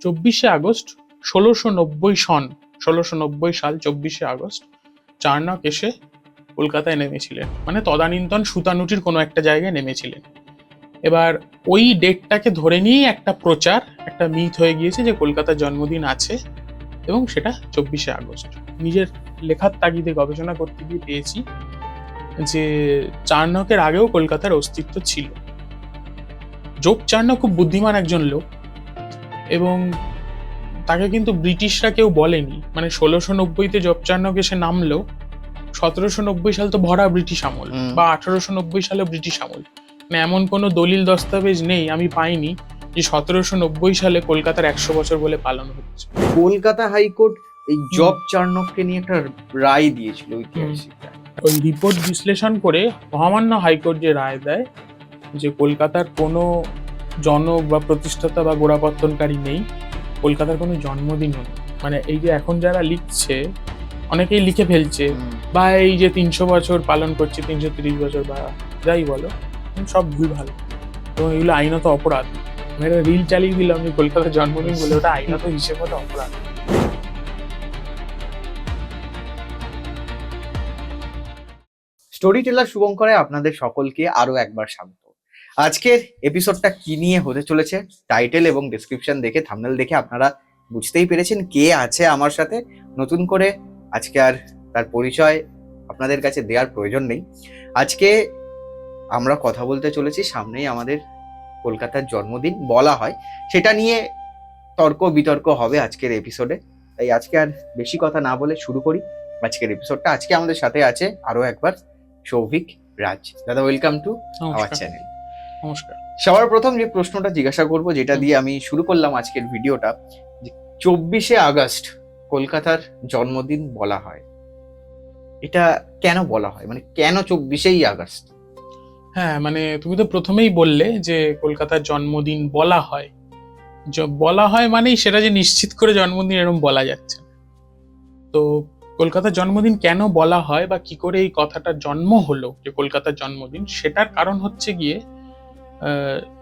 24 August 1690 সাল 24 August Charnock এসে কলকাতায় নেমেছিলেন, মানে তদানীন্তন সুতানুটির কোনো একটা জায়গায় নেমেছিলেন। এবার ওই ডেটটাকে ধরে নিয়েই একটা প্রচার, একটা মিথ হয়ে গিয়েছে যে কলকাতার জন্মদিন আছে, এবং সেটা 24 আগস্ট। নিজের লেখার তাগিদে গবেষণা করতে গিয়ে পেয়েছি যে চার্নকের আগেও কলকাতার অস্তিত্ব ছিল। জোব চার্নক খুব বুদ্ধিমান একজন লোক, এবং তাকে কিন্তু ব্রিটিশরা কেউ বলেনি। মানে 1690-তে জব চার্নক এসে নামলো, 1790 সাল তো ভরা ব্রিটিশ আমল, বা 1890 সালে ব্রিটিশ আমল। মানে এমন কোনো দলিল দস্তাবেজ নেই, আমি পাইনি, যে 1790 সালে কলকাতার 100 বছর বলে পালন হচ্ছে। কলকাতা হাইকোর্ট এই জব চার্নককে নিয়ে একটা রায় দিয়েছিল ঐতিহাসিক। ওই রিপোর্ট বিশ্লেষণ করে মহামান্য হাইকোর্ট যে রায় দেয় যে কলকাতার কোনো জনক বা প্রতিষ্ঠাতা বা গোড়াপত্তনকারী নেই, কলকাতার কোনো জন্মদিনও নেই। মানে এই যে এখন যারা লিখছে, অনেকেই লিখে ফেলছে, বা এই যে 300 বছর পালন করছে, 330 বছর বা যাই বলো, সব ভুল ভালো, এবং এগুলো আইনত অপরাধ। আমি একটা রিল চালিয়ে দিলাম যে কলকাতার জন্মদিন বলে, ওটা আইনত হিসেবে মতো অপরাধ। স্টোরি টেলার শুভঙ্করে আপনাদের সকলকে আরো একবার স্বাগত। আজকের এপিসোডটা কি নিয়ে হতে চলেছে, টাইটেল এবং ডেসক্রিপশন দেখে, থাম্বনেল দেখে আপনারা বুঝতেই পেরেছেন কে আছে আমার সাথে। নতুন করে আজকে আর তার পরিচয় আপনাদের কাছে দেওয়ার প্রয়োজন নেই। আজকে আমরা কথা বলতে চলেছি, সামনেই আমাদের কলকাতার জন্মদিন বলা হয়, সেটা নিয়ে তর্ক বিতর্ক হবে আজকের এপিসোডে। তাই আজকে আর বেশি কথা না বলে শুরু করি আজকের এপিসোডটা। আজকে আমাদের সাথে আছে আরো একবার সৌভিক রাজ। দাদা, ওয়েলকাম টু আওয়ার চ্যানেল। নমস্কার। সবার প্রথম যে প্রশ্নটা জিজ্ঞাসা করব, যেটা দিয়ে আমি শুরু করলাম আজকের ভিডিওটা, যে 24শে আগস্ট কলকাতার জন্মদিন বলা হয়, এটা কেন বলা হয়? মানে কেন 24শে আগস্ট? হ্যাঁ, মানে তুমি তো প্রথমেই বললে যে কলকাতার জন্মদিন বলা হয়, বলা হয় মানেই সেটা যে নিশ্চিত করে জন্মদিন এরকম বলা যাচ্ছে না। তো কলকাতার জন্মদিন কেন বলা হয় বা কি করে এই কথাটার জন্ম হলো যে কলকাতার জন্মদিন, সেটার কারণ হচ্ছে গিয়ে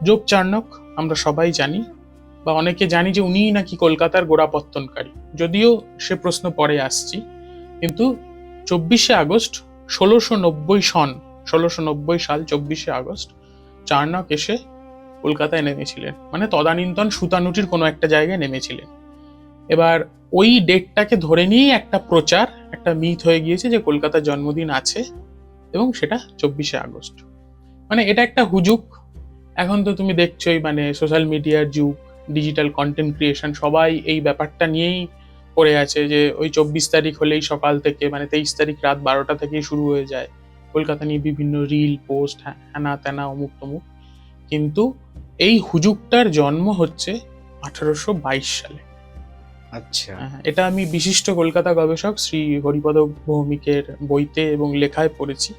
জোব চার্নক, আমরা সবাই জানি বা অনেকে জানি যে উনিই নাকি কলকাতার গোড়াপত্তনকারী, যদিও সে প্রশ্ন পরে আসছি। কিন্তু 24 আগস্ট 1690 সাল 24 আগস্ট চার্নক এসে কলকাতায় নেমেছিলেন, মানে তদানীন্তন সুতানুটির কোনো একটা জায়গায় নেমেছিলেন। এবার ওই ডেটটাকে ধরে নিয়েই একটা প্রচার, একটা মিথ হয়ে গিয়েছে যে কলকাতার জন্মদিন আছে, এবং সেটা 24 আগস্ট। মানে এটা একটা হুজুক। এখন তো তুমি দেখছোই, মানে সোশ্যাল মিডিয়ার যুগ, ডিজিটাল কন্টেন্ট ক্রিয়েশন, সবাই এই ব্যাপারটা নিয়েই পড়ে আছে যে ওই 24 তারিখ হলেই সকাল থেকে, মানে 23 তারিখ রাত 12টা থেকেই শুরু হয়ে যায় কলকাতা নিয়ে বিভিন্ন রিল পোস্ট, হ্যানা ত্যানা অমুক তমুক। কিন্তু এই হুজুকটার জন্ম হচ্ছে 1822 সালে। আচ্ছা, এটা আমি বিশিষ্ট কলকাতা গবেষক শ্রী হরিপদ ভৌমিকের বইতে এবং লেখায় পড়েছি।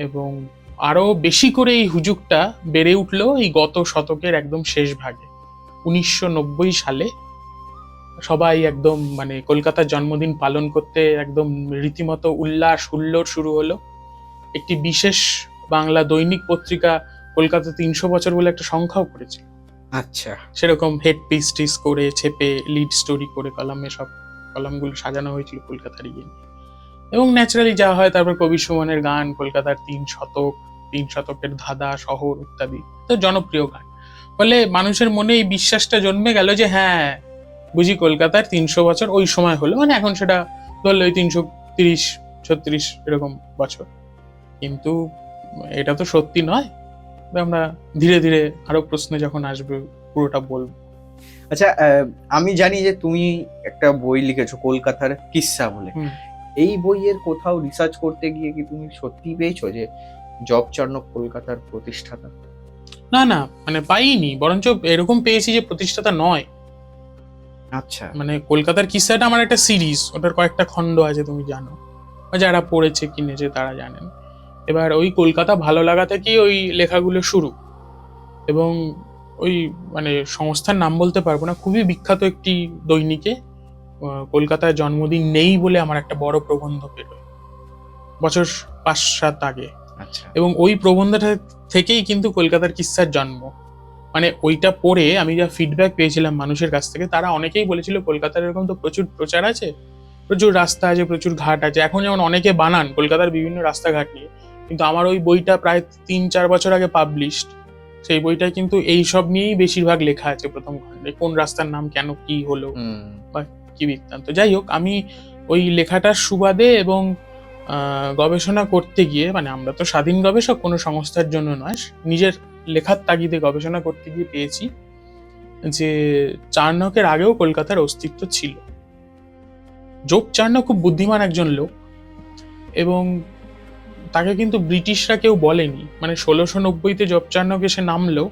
এবং আরো বেশি করে এই হুজুকটা বেড়ে উঠলো এই গত শতকের একদম শেষ ভাগে, 1990 সালে। সবাই একদম মানে কলকাতার জন্মদিন পালন করতে একদম রীতিমতো উল্লাস হুল্লোড় শুরু হলো। একটি বিশেষ বাংলা দৈনিক পত্রিকা কলকাতা 300 বছর বলে একটা সংখ্যাও করেছিল। আচ্ছা, সেরকম হেড পিস টিস করে ছেপে লিড স্টোরি করে কলামে সব কলামগুলো সাজানো হয়েছিল কলকাতার ইয়ে নিয়ে। এবং ন্যাচারালি যা হয়, তারপর কবি সুমনের গান, কলকাতার 3 শতকের ধাঁধা শহর ইত্যাদি, তো জনপ্রিয় গান। ফলে মানুষের মনে এই বিশ্বাসটা জন্মে গেল যে হ্যাঁ বুঝি কলকাতার 300 বছর ওই সময় হলো, মানে এখন সেটা ধরলে ওই 330-36 এরকম বছর। কিন্তু এটা তো সত্যি নয়। আমরা ধীরে ধীরে আরো প্রশ্ন যখন আসবে পুরোটা বলবো। আচ্ছা, আমি জানি যে তুমি একটা বই লিখেছো কলকাতার কিস্সা বলে। এই বইয়ের কোথাও রিসার্চ করতে গিয়ে কি তুমি সত্যি পেয়েছো যে জব চার্নক কলকাতার প্রতিষ্ঠাতা? না না, মানে পাইনি, বরঞ্চ এরকম পেয়েছি যে প্রতিষ্ঠাতা নয়। আচ্ছা, মানে কলকাতার কিস্সাটা আমার একটা সিরিজ, ওটার কয়েকটা খণ্ড আছে, তুমি জানো, যারা পড়েছে কিনেছে তারা জানেন। এবার ওই কলকাতা ভালো লাগা থেকেই ওই লেখাগুলো শুরু। এবং ওই মানে সংস্থার নাম বলতে পারবো না, খুবই বিখ্যাত একটি দৈনিকে কলকাতায় জন্মদিন নেই বলে আমার একটা বড় প্রবন্ধ পেল বছর 5-7 আগে। আচ্ছা, এবং ওই প্রবন্ধটা থেকেই কিন্তু কলকাতার কিস্সার জন্ম। মানে ওইটা পড়ে আমি যা ফিডব্যাক পেয়েছিলাম মানুষের কাছ থেকে, তারা অনেকেই বলেছিল কলকাতার এরকম তো প্রচুর প্রচার আছে, প্রচুর রাস্তা আছে, প্রচুর ঘাট আছে, এখন যেমন অনেকে বানান কলকাতার বিভিন্ন রাস্তাঘাট নিয়ে, কিন্তু আমার ওই বইটা প্রায় 3-4 বছর আগে পাবলিশড, সেই বইটায় কিন্তু এইসব নিয়েই বেশিরভাগ লেখা আছে প্রথম খণ্ডে, কোন রাস্তার নাম কেন কি হলো বা কি বৃত্তান্ত। যাই হোক, আমি ওই লেখাটার সুবাদে এবং গবেষণা করতে গিয়ে, মানে আমরা তো স্বাধীন গবেষক, কোনো সংস্থার জন্য নয়, নিজের লেখার তাগিদে গবেষণা করতে গিয়ে পেয়েছি যে চার্নকের আগেও কলকাতার অস্তিত্ব ছিল। যোগ চার্নক খুব বুদ্ধিমান একজন লোক, এবং তাকে কিন্তু ব্রিটিশরা কেউ বলেনি। মানে 1690-তে জব চার্নক এসে নামলো,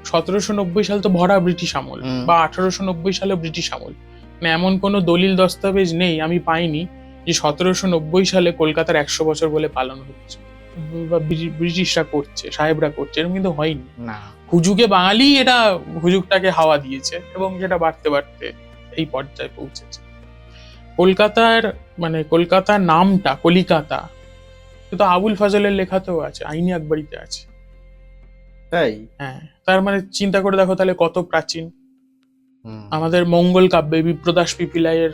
1790 সাল তো ভরা ব্রিটিশ আমল, বা 1890 সালে ব্রিটিশ আমল, মানে এমন কোনো দলিল দস্তাবেজ নেই, আমি পাইনি যে 1790 সালে কলকাতার 100 বছর বলে পালন হচ্ছে বা ব্রিটিশরা করছে, সাহেবরা করছে, এরকম কিন্তু হয়নি। না, হুজুগে বাঙালি এটা হুজুগটাকে হাওয়া দিয়েছে, এবং সেটা বাড়তে বাড়তে এই পর্যায়ে পৌঁছেছে। কলকাতার, মানে কলকাতার নামটা কলিকাতা, কিন্তু আবুল ফাজলের লেখাতেও আছে, আইনি আকবরীতে আছে। তাই? হ্যাঁ, তার মানে চিন্তা করে দেখো তাহলে কত প্রাচীন। আমাদের মঙ্গল কাব্যে, বিপ্রদাস পিপিলাইয়ের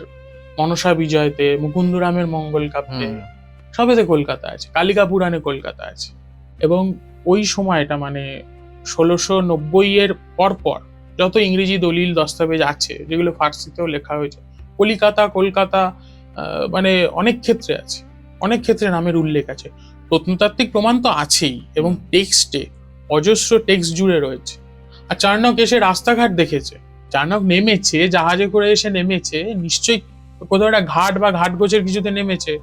মনসা বিজয়তে, মুকুন্দরামের মঙ্গল কাব্যে, সবেতে কলকাতা আছে, কালিকা পুরাণে কলকাতা আছে। এবং ওই সময়টা মানে 1690-এর পরপর যত ইংরেজি দলিল দস্তাবেজ আছে, যেগুলো ফার্সিতেও লেখা হয়েছে, কলিকাতা কলকাতা মানে অনেক ক্ষেত্রে আছে, অনেক ক্ষেত্রে নামের উল্লেখ আছে। প্রত্নতাত্ত্বিক প্রমাণ তো আছেই, এবং টেক্সটে অজস্র টেক্সট জুড়ে রয়েছে। আর চার্নক এসে রাস্তাঘাট দেখেছে, চার্নক নেমেছে, জাহাজে করে এসে নেমেছে, নিশ্চয়ই কোথাও একটা ঘাট বা ঘাট গোছের কিছুতে নেমেছে।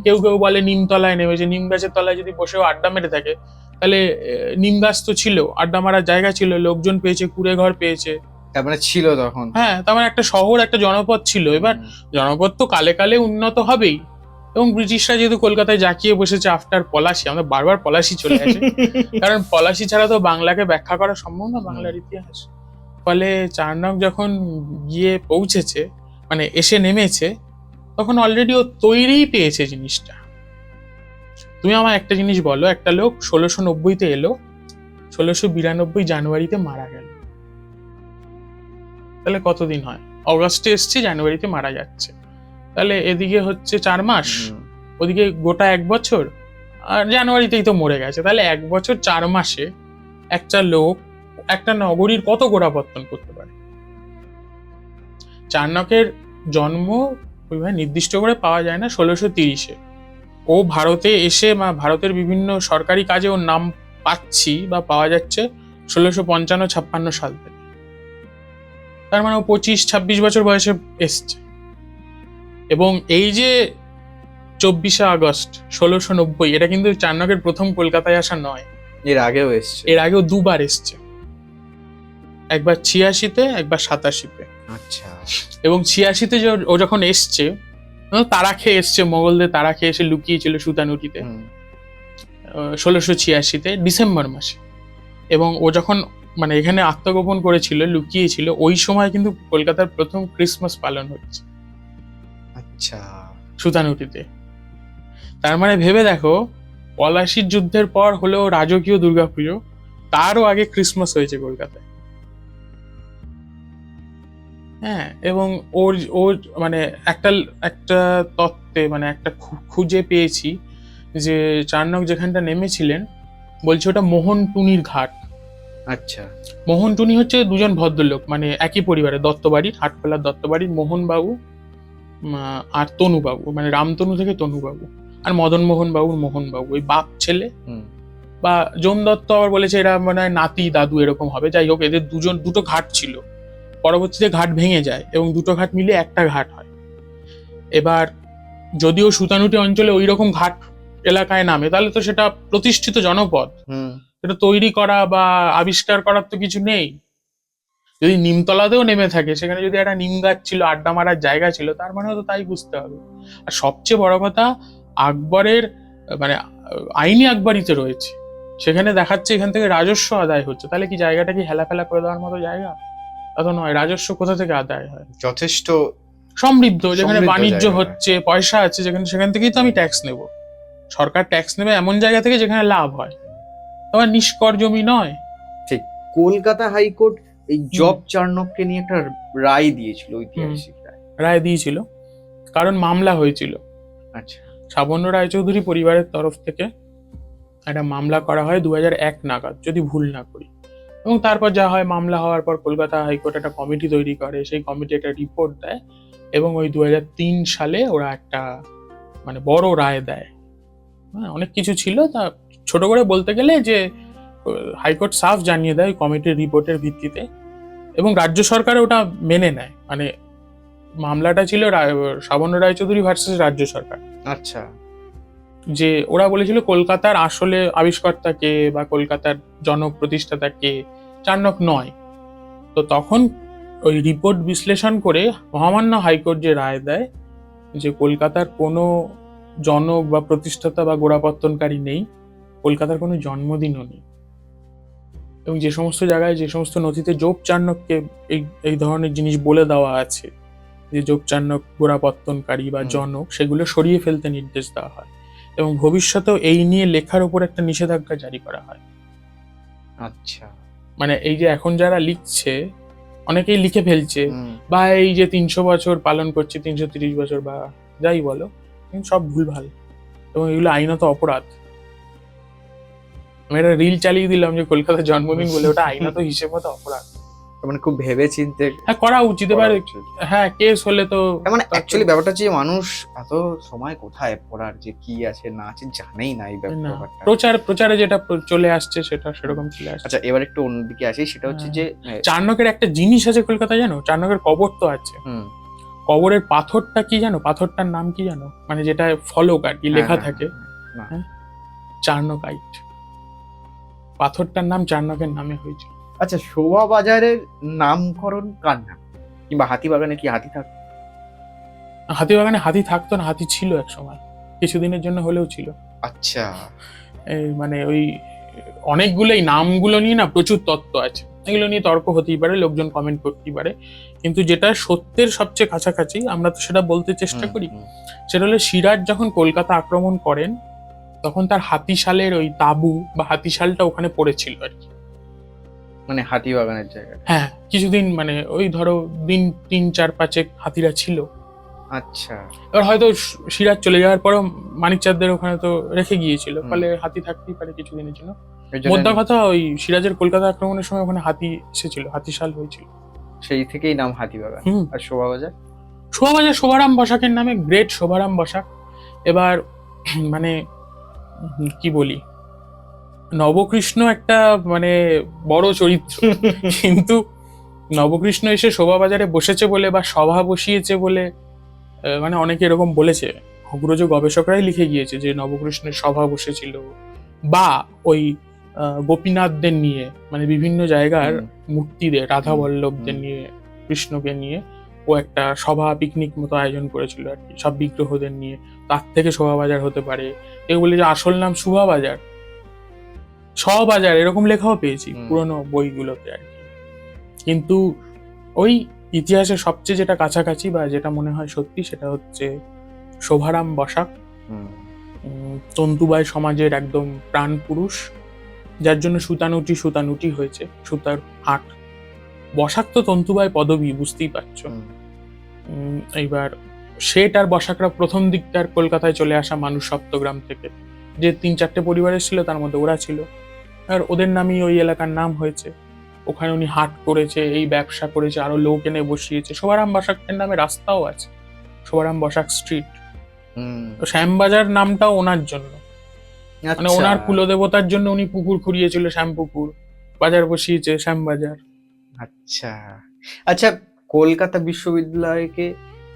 কেউ কেউ বলে নিমতলায় নেমেছে, নিম গাছের তলায় যদি বসেও আড্ডা মেরে থাকে, তাহলে নিম গাছ তো ছিল, আড্ডা মারার জায়গা ছিল, লোকজন পেয়েছে, কুড়ে ঘর পেয়েছে, তারপরে ছিল তখন। হ্যাঁ, তার মানে একটা শহর, একটা জনপদ ছিল। এবার জনপদ তো কালে কালে উন্নত হবেই, এবং ব্রিটিশরা যেহেতু কলকাতায় জাঁকিয়ে বসেছে আফটার পলাশি, আমাদের বারবার পলাশি চলে আসে, কারণ পলাশি ছাড়া তো বাংলাকে ব্যাখ্যা করা সম্ভব না, বাংলার ইতিহাস। ফলে চার্নক যখন গিয়ে পৌঁছেছে, মানে এসে নেমেছে, তখন অলরেডি ও তৈরিই পেয়েছে জিনিসটা। তুমি আমায় একটা জিনিস বলো, একটা লোক 1690-তে এলো, 1692 জানুয়ারিতে মারা গেল, তাহলে কতদিন হয়? অগাস্টে এসছে, জানুয়ারিতে মারা যাচ্ছে, তাহলে এদিকে হচ্ছে 4 মাস, ওদিকে গোটা 1 বছর, আর জানুয়ারিতেই তো মরে গেছে, তাহলে 1 বছর 4 মাসে একটা লোক একটা নগরীর কত গোড়াপত্তন করতে পারে। চার্নকের জন্ম ওইভাবে নির্দিষ্ট করে পাওয়া যায় না, 1630-এ ও ভারতে এসে, বা ভারতের বিভিন্ন সরকারি কাজে ওর নাম পাচ্ছি বা পাওয়া যাচ্ছে 1655-56 সাল থেকে। তার মানে ও 25-26 বছর বয়সে এসছে। এবং এই যে 24শে আগস্ট 1690, এটা কিন্তু চার্নকের প্রথম কলকাতায় আসা নয়, এর আগেও এসছে। এর আগেও 2 বার এসছে, একবার 86-তে, একবার 87-তে। আচ্ছা। এবং 86-তে ও যখন এসছে, তারা খেয়ে এসছে, মোগলদের তারা খেয়ে এসে লুকিয়েছিল সুতানুটিতে 1686-তে ডিসেম্বর মাসে। এবং ও যখন মানে এখানে আত্মগোপন করেছিল, লুকিয়েছিল, ওই সময় কিন্তু কলকাতার প্রথম ক্রিসমাস পালন হচ্ছে আচ্ছা, সুতানুটিতে। তার মানে ভেবে দেখো, পলাশির যুদ্ধের পর হলেও রাজকীয় দুর্গাপুজো, তারও আগে ক্রিসমাস হয়েছে কলকাতায়। হ্যাঁ, এবং ওর মানে একটা তত্ত্বে, মানে একটা খুঁজে পেয়েছি যে চার্নক যেখানটা নেমেছিলেন, বলছে ওটা মোহনটুনির ঘাট। আচ্ছা। মোহনটুনি হচ্ছে দুজন ভদ্রলোক, মানে একই পরিবারে, দত্তবাড়ির, হাটখোলার দত্তবাড়ির মোহনবাবু আর তনুবাবু, মানে রামতনু থেকে তনুবাবু, আর মদন মোহন বাবুর মোহনবাবু, ওই বাপ ছেলে। বা যম দত্ত আবার বলেছে এরা মানে নাতি দাদু এরকম হবে। যাই হোক, এদের দুটো ঘাট ছিল, পরবর্তীতে ঘাট ভেঙে যায় এবং দুটো ঘাট মিলে একটা ঘাট হয়। এবার যদিও সুতানুটি অঞ্চলে ওই রকম ঘাট এলাকায় নামে, তাহলে তো সেটা প্রতিষ্ঠিত জনপদ, সেটা তৈরি করা বা আবিষ্কার করার তো কিছু নেই। যদি নিমতলাতেও নেমে থাকে, সেখানে যদি একটা নিম গাছ ছিল, আড্ডা মারার জায়গা ছিল, তার মানে তো তাই বুঝতে হবে। আর সবচেয়ে বড় কথা, আকবরের মানে আইনি আকবরীতে রয়েছে, সেখানে দেখাচ্ছে এখান থেকে রাজস্ব আদায় হচ্ছে, তাহলে কি জায়গাটা কি হেলাফেলা করে দেওয়ার মতো জায়গা? তা তো নয়। রাজস্ব কোথা থেকে আদায় হয়? যথেষ্ট সমৃদ্ধ, যেখানে বাণিজ্য হচ্ছে, পয়সা আছে, যেখানে, সেখান থেকেই তো আমি ট্যাক্স নেব। সরকার ট্যাক্স নেবে এমন জায়গা থেকে যেখানে লাভ হয়, তোমার নিষ্কর জমি নয়। ঠিক। কলকাতা হাইকোর্ট এই জব চার্নককে নিয়ে একটা রায় দিয়েছিল, ঐতিহাসিক রায়। রায় দিয়েছিল কারণ মামলা হয়েছিল। আচ্ছা। সাবর্ণ রায়চৌধুরী পরিবারের তরফ থেকে একটা মামলা করা হয় 2001 নাগাদ, যদি ভুল না করি। এবং তারপর যা হয়, মামলা হওয়ার পর কলকাতা হাইকোর্ট একটা কমিটি তৈরি করে, সেই কমিটি একটা রিপোর্ট দেয় এবং ওই 2003 সালে ওরা একটা মানে বড় রায় দেয়। হ্যাঁ, অনেক কিছু ছিল, তা ছোট করে বলতে গেলে যে হাইকোর্ট সাফ জানিয়ে দেয় কমিটির রিপোর্টের ভিত্তিতে, এবং রাজ্য সরকার ওটা মেনে নেয়। মানে মামলাটা ছিল সাবর্ণ রায়চৌধুরী ভার্সেস রাজ্য সরকার। আচ্ছা। যে ওরা বলেছিল কলকাতার আসলে আবিষ্কর্তা কে বা কলকাতার জনক প্রতিষ্ঠাতা কে, চার্নক নয়। তো তখন ওই রিপোর্ট বিশ্লেষণ করে মহামান্য হাইকোর্ট যে রায় দেয় যে কলকাতার কোনো জনক বা প্রতিষ্ঠাতা বা গোড়াপত্তনকারী নেই, কলকাতার কোনো জন্মদিনও নেই, এবং যে সমস্ত জায়গায় যে সমস্ত নথিতে যোগ চার্নককে এই ধরনের জিনিস বলে দেওয়া আছে যে যোগ চার্নক গোড়াপত্তনকারী বা জনক, সেগুলো সরিয়ে ফেলতে নির্দেশ দেওয়া হয় এবং ভবিষ্যতেও এই নিয়ে লেখার উপর একটা নিষেধাজ্ঞা জারি করা হয়। আচ্ছা। মানে এই যে এখন যারা লিখছে, অনেকেই লিখে ফেলছে বা এই যে 300 বছর পালন করছে, 330 বছর বা যাই বলো, সব ভুলভাল এবং এগুলো আইনত অপরাধ। আমি একটা রিল চালিয়ে দিলাম যে কলকাতার জন্মদিন বলে, ওটা আইনত হিসেব মতো অপরাধ। মানে খুব ভেবে চিন্তে হ্যাঁ করা উচিত। এবার হ্যাঁ কেস হলে তো মানে অ্যাকচুয়ালি ব্যাপারটা যে মানুষ এত সময় কোথায় পড়ার যে কি আছে না আছে জানেই না এই ব্যাপারটা। প্রচারে যেটা চলে আসছে সেটা সেরকম চলে আসছে। আচ্ছা, এবার একটু অন্যদিকে আসি, সেটা হচ্ছে যে চার্নকের একটা জিনিস আছে কলকাতায়, জানো? চার্নকের কবর তো আছে। কবরের পাথরটা কি জানো? পাথরটার নাম কি জানো? মানে যেটা ফলক আর কি লেখা থাকে, চার্নকাইট। পাথরটার নাম চার্নকের নামে হয়েছিল। আচ্ছা, শোভা বাজারের নামকরণ কার নাম? কিংবা হাতিবাগানে কি হাতি থাকতো? হাতিবাগানে হাতি থাকতো না, হাতি ছিল এক সময়, কিছুদিনের জন্য হলেও ছিল। আচ্ছা। মানে ওই অনেকগুলোই নামগুলো নিয়ে না প্রচুর তত্ত্ব আছে, এগুলো নিয়ে তর্ক হতেই পারে, লোকজন কমেন্ট করতেই পারে, কিন্তু যেটা সত্যের সবচেয়ে কাছাকাছি আমরা তো সেটা বলতে চেষ্টা করি। সেটা হলো সিরাজ যখন কলকাতা আক্রমণ করেন তখন তার হাতিশালের ওই তাঁবু বা হাতিশালটা ওখানে পড়েছিল আর কি, মানে হাতিবাগানের জায়গায়। হ্যাঁ, কিছুদিন মানে ওই ধরো দিন 3-4-5 হাতিরা ছিল। আচ্ছা। এবার হয়তো সিরাজ চলে যাওয়ার পরও মানিকচাঁদদের ওখানে তো রেখে গিয়েছিল, ফলে হাতি থাকতেই পারে কিছুদিনের জন্য। মোদ্দা কথা, ওই সিরাজের কলকাতা আক্রমণের সময় ওখানে হাতি এসেছিল, হাতিশাল হয়েছিল, সেই থেকেই নাম হাতিবাগান। আর শোভাবাজার? শোভাবাজার শোভারাম বসাকের নামে, গ্রেট শোভারাম বসাক। এবার মানে কি বলি, নবকৃষ্ণ একটা মানে বড় চরিত্র, কিন্তু নবকৃষ্ণ এসে শোভাবাজারে বসেছে বলে বা সভা বসিয়েছে বলে মানে অনেকে এরকম বলেছে, অগ্রজ গবেষকরাই লিখে গিয়েছে যে নবকৃষ্ণের সভা বসেছিল, বা ওই গোপীনাথদের নিয়ে, মানে বিভিন্ন জায়গার মূর্তিদের, রাধা বল্লভদের নিয়ে, কৃষ্ণকে নিয়ে ও একটা সভা পিকনিক মতো আয়োজন করেছিল আর কি, সব বিগ্রহদের নিয়ে, তার থেকে শোভাবাজার হতে পারে। কেউ বলে যে আসল নাম শোভাবাজার, শোভাবাজার এরকম লেখাও পেয়েছি পুরোনো বইগুলোতে আর কি। কিন্তু ওই ইতিহাসে সবচেয়ে যেটা কাছাকাছি বা যেটা মনে হয় সত্যি, সেটা হচ্ছে শোভারাম বসাক, তন্তুবাই সমাজের একদম প্রাণ পুরুষ, যার জন্য সুতানুটি হয়েছে, সুতার হাট। বসাক তো তন্তুবাই পদবী, বুঝতেই পারছো। এইবার শেঠ আর বসাকরা প্রথম দিককার কলকাতায় চলে আসা মানুষ, সপ্তগ্রাম থেকে, যে 3-4টে পরিবারের ছিল তার মধ্যে ওরা ছিল, আর ওদের নামই ওই এলাকার নাম হয়েছে। ওখানে উনি হাট করেছে, এই ব্যবসা করেছে, আরো লোক এনে বসিয়েছে। শোভারাম বসাকের নামে রাস্তাও আছে, শোভারাম বসাক স্ট্রিট। শ্যামবাজার নামটাও ওনার জন্য, মানে ওনার কুলদেবতার জন্য উনি পুকুর খুঁড়িয়েছিল, শ্যামপুকুর, বাজার বসিয়েছে শ্যামবাজার। আচ্ছা আচ্ছা, কলকাতা বিশ্ববিদ্যালয়কে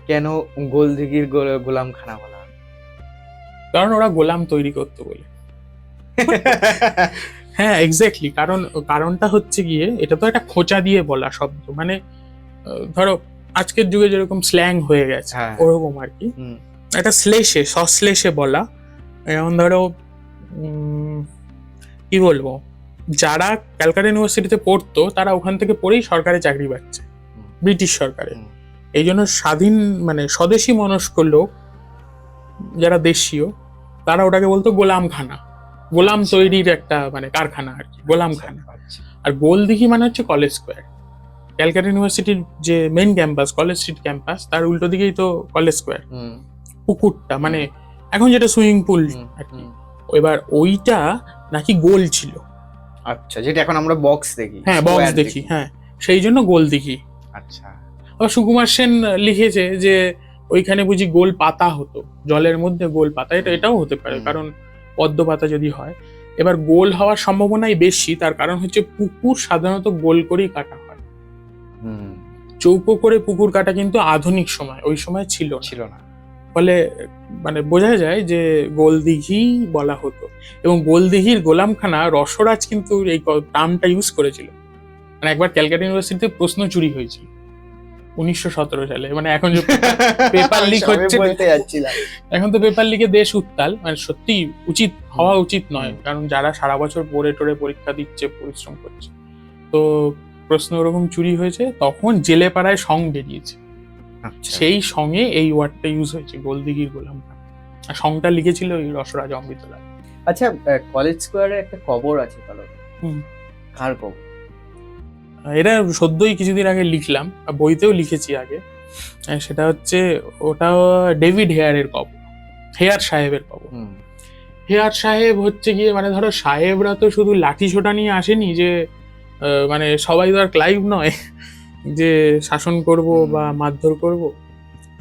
কেন গোলদিঘির গোলামখানা বলা হয়? কারণ ওরা গোলাম তৈরি করতো বলে। হ্যাঁ এক্স্যাক্টলি, কারণটা হচ্ছে গিয়ে, এটা তো একটা খোঁচা দিয়ে বলা শব্দ, মানে ধরো আজকের যুগে যেরকম স্ল্যাং হয়ে গেছে ওরকম আর কি, একটা সশ্লেষে বলা। যেমন ধরো কি বলবো, যারা ক্যালকাটা ইউনিভার্সিটিতে পড়তো তারা ওখান থেকে পড়েই সরকারি চাকরি পাচ্ছে, ব্রিটিশ সরকারে। এই জন্য স্বাধীন মানে স্বদেশী মনস্ক লোক যারা দেশীয়, তারা ওটাকে বলতো গোলামখানা, গোলাম তৈরির একটা মানে কারখানা আর কি, গোলামখানা। আর গোলদিঘি মানে হচ্ছে কলেজ স্কোয়ার। ক্যালকাটা ইউনিভার্সিটির যে main campus, college street campus, তার উল্টো দিকেই তো কলেজ স্কোয়ার। পুকুরটা মানে এখন যেটা সুইমিং পুল আর কি, এবার ওইটা নাকি গোল ছিল। আচ্ছা, যেটা এখন আমরা বক্স দেখি। হ্যাঁ, বক্স দেখি, হ্যাঁ, সেই জন্য গোলদিঘি। আচ্ছা। আবার সুকুমার সেন লিখেছে যে ওইখানে বুঝি গোল পাতা হতো, জলের মধ্যে গোল পাতা। এটাও হতে পারে, কারণ পদ্ম পাতা যদি হয়। এবার গোল হওয়ার সম্ভাবনাই বেশি, তার কারণ হচ্ছে পুকুর সাধারণত গোল করেই কাটা হয়। চৌকো করে পুকুর কাটা কিন্তু আধুনিক সময়, ওই সময় ছিল না। ফলে মানে বোঝা যায় যে গোলদিঘি বলা হতো। এবং গোলদিঘির গোলামখানা রসরাজ কিন্তু এই টার্মটা ইউজ করেছিল। মানে একবার ক্যালকাটা ইউনিভার্সিটিতে প্রশ্ন চুরি হয়েছিল 1917 সালে। মানে এখন যে পেপার লিক হচ্ছে, এখন তো পেপার লিকে দেশ উত্তাল, মানে সত্যি উচিত হওয়া উচিত নয়, কারণ যারা সারা বছর পড়ে টোরে পরীক্ষা দিচ্ছে, পরিশ্রম করছে, তো প্রশ্ন ওরকম চুরি হয়েছে। তখন জেলে পাড়ায় সং বেরিয়েছে, সেই সঙ্গে এই ওয়ার্ডটা ইউজ হয়েছে, গোলদিঘির গোলামখানা। আর সংটা লিখেছিল ওই রসরাজ অমৃতলাল। আচ্ছা, কলেজ স্কোয়ারে একটা কবর আছে কারো, কার কবর? এটা সদ্যই কিছুদিন আগে লিখলাম, বইতেও লিখেছি আগে। সেটা হচ্ছে, ওটা ডেভিড হেয়ারের কবর, হেয়ার সাহেবের কবর। হেয়ার সাহেব হচ্ছে গিয়ে, মানে ধরো সাহেবরা তো শুধু লাঠি ছোটা নিয়ে আসেনি, যে মানে সবাই তো আর ক্লাইভ নয় যে শাসন করব বা মারধর করব।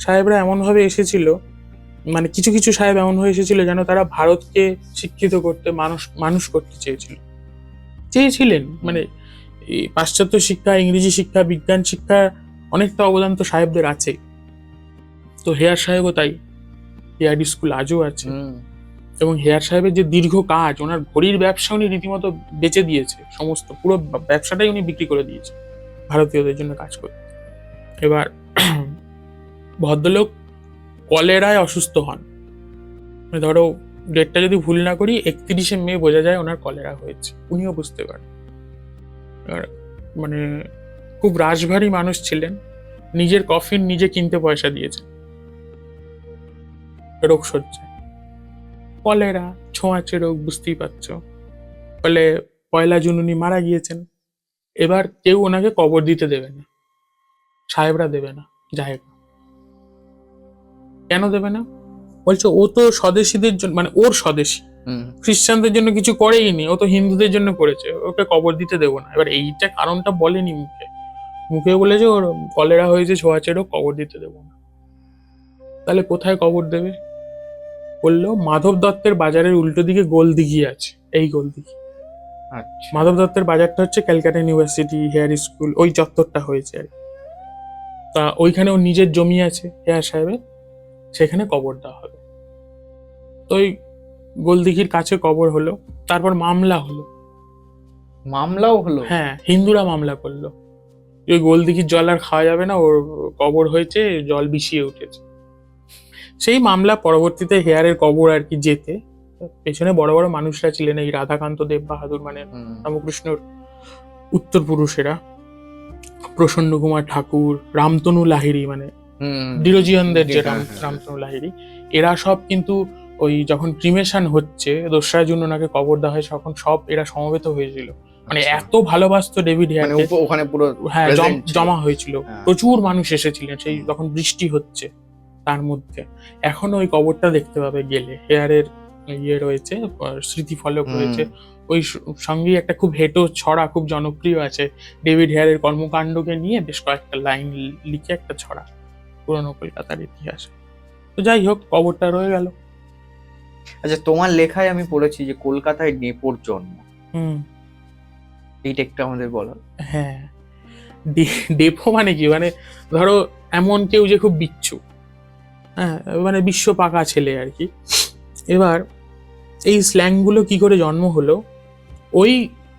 সাহেবরা এমনভাবে এসেছিল, মানে কিছু কিছু সাহেব এমন হয়ে এসেছিল যেন তারা ভারতকে শিক্ষিত করতে, মানুষ করতে চেয়েছিলেন। মানে পাশ্চাত্য শিক্ষা, ইংরেজি শিক্ষা, বিজ্ঞান শিক্ষা অনেকটা অবদান তো সাহেবদের আছে। তো হেয়ার সাহেবও তাই, হেয়ার স্কুল আজও আছে। এবং হেয়ার সাহেবের যে দীর্ঘ কাজ, ওনার ঘড়ির ব্যবসা উনি রীতিমতো বেচে দিয়েছে, সমস্ত পুরো ব্যবসাটাই উনি বিক্রি করে দিয়েছে ভারতীয়দের জন্য কাজ করে। এবার ভদ্রলোক কলেরায় অসুস্থ হন। ধরো ডেটটা যদি ভুল না করি, 31শে মে বোঝা যায় ওনার কলেরা হয়েছে, উনিও বুঝতে পারেন। মানে খুব রাশভারী মানুষ ছিলেন, নিজের কফিন নিজে কিনতে পয়সা দিয়েছে রোগ সজ্জায়। কলেরা, ছোঁয়াচে রোগ, বুঝতেই পারছো। ফলে 1 জুন উনি মারা গিয়েছেন। এবার কেউ ওনাকে কবর দিতে দেবে না, সাহেবরা দেবে না। যাই হোক, কেন দেবে না? বলছে ও তো স্বদেশীদের জন্য, মানে ওর স্বদেশী, খ্রিস্টানদের জন্য কিছু করেইনি, ও তো হিন্দুদের জন্য করেছে, ওকে কবর দিতে দেবো না। এবার এইটা কারণটা বলেনি মুখে বলেছে ওর কলেরা হয়েছে, ছোঁয়াচে রোগ, কবর দিতে দেবো না। তাহলে কোথায় কবর দেবে? বললো মাধব দত্তের বাজারের উল্টো দিকে গোলদিঘি আছে, এই গোলদিঘি। মাধব দত্তের বাজারটা হচ্ছে ক্যালকাটা ইউনিভার্সিটি, হেয়ার স্কুল, ওই চত্বরটা হয়েছে আর কি। তা ওইখানে ওর নিজের জমি আছে হেয়ার সাহেবের, সেখানে কবর দেওয়া হবে। তো ওই গোলদিঘির কাছে কবর হলো। তারপর মামলাও হলো। হ্যাঁ, হিন্দুরা মামলা করলো, ওই গোলদিঘির জল আর খাওয়া যাবে না, ওর কবর হয়েছে, জল বিষিয়ে উঠেছে। সেই মামলা পরবর্তীতে হেয়ারের কবর আর কি যেতে, পেছনে বড় বড় মানুষরা ছিলেন, এই রাধাকান্ত দেব বাহাদুর, মানে রামকৃষ্ণর উত্তর পুরুষেরা, প্রসন্ন কুমার ঠাকুর, রামতনু লাহিড়ী, মানে ডিরোজিয়ানদের যে রামতনু লাহিড়ী, এরা সব কিন্তু ওই যখন ক্রিমেশন হচ্ছে 2রা জুন ওনাকে কবর দেওয়া হয়, তখন সব এরা সমবেত হয়েছিল। মানে এত ভালোবাসতো ডেভিড হেয়ারকে, ওখানে পুরো হ্যাঁ জমা হয়েছিল, প্রচুর মানুষ এসেছিলেন। সেই যখন বৃষ্টি হচ্ছে তার মধ্যে, এখনো ওই কবরটা দেখতে পাবে গেলে। হেয়ারের ইয়ে রয়েছে, স্মৃতিফলক রয়েছে, ওই সঙ্গেই একটা খুব হেঁটো ছড়া খুব জনপ্রিয় আছে, ডেভিড হেয়ারের কর্মকাণ্ডকে নিয়ে বেশ কয়েকটা লাইন লিখে একটা ছড়া, পুরনো কলকাতার ইতিহাসে। তো যাই হোক, কবরটা রয়ে গেল। আচ্ছা, তোমার লেখায় আমি পড়েছি যে কলকাতায় নেপোর জন্ম, এইটা একটু আমাদের বলো। হ্যাঁ, ডেপো মানে কি? মানে ধরো এমন কেউ যে খুব বিচ্ছু, হ্যাঁ, মানে বিশ্ব পাকা ছেলে আর কি। এবার এই স্ল্যাংগুলো কি করে জন্ম হলো? ওই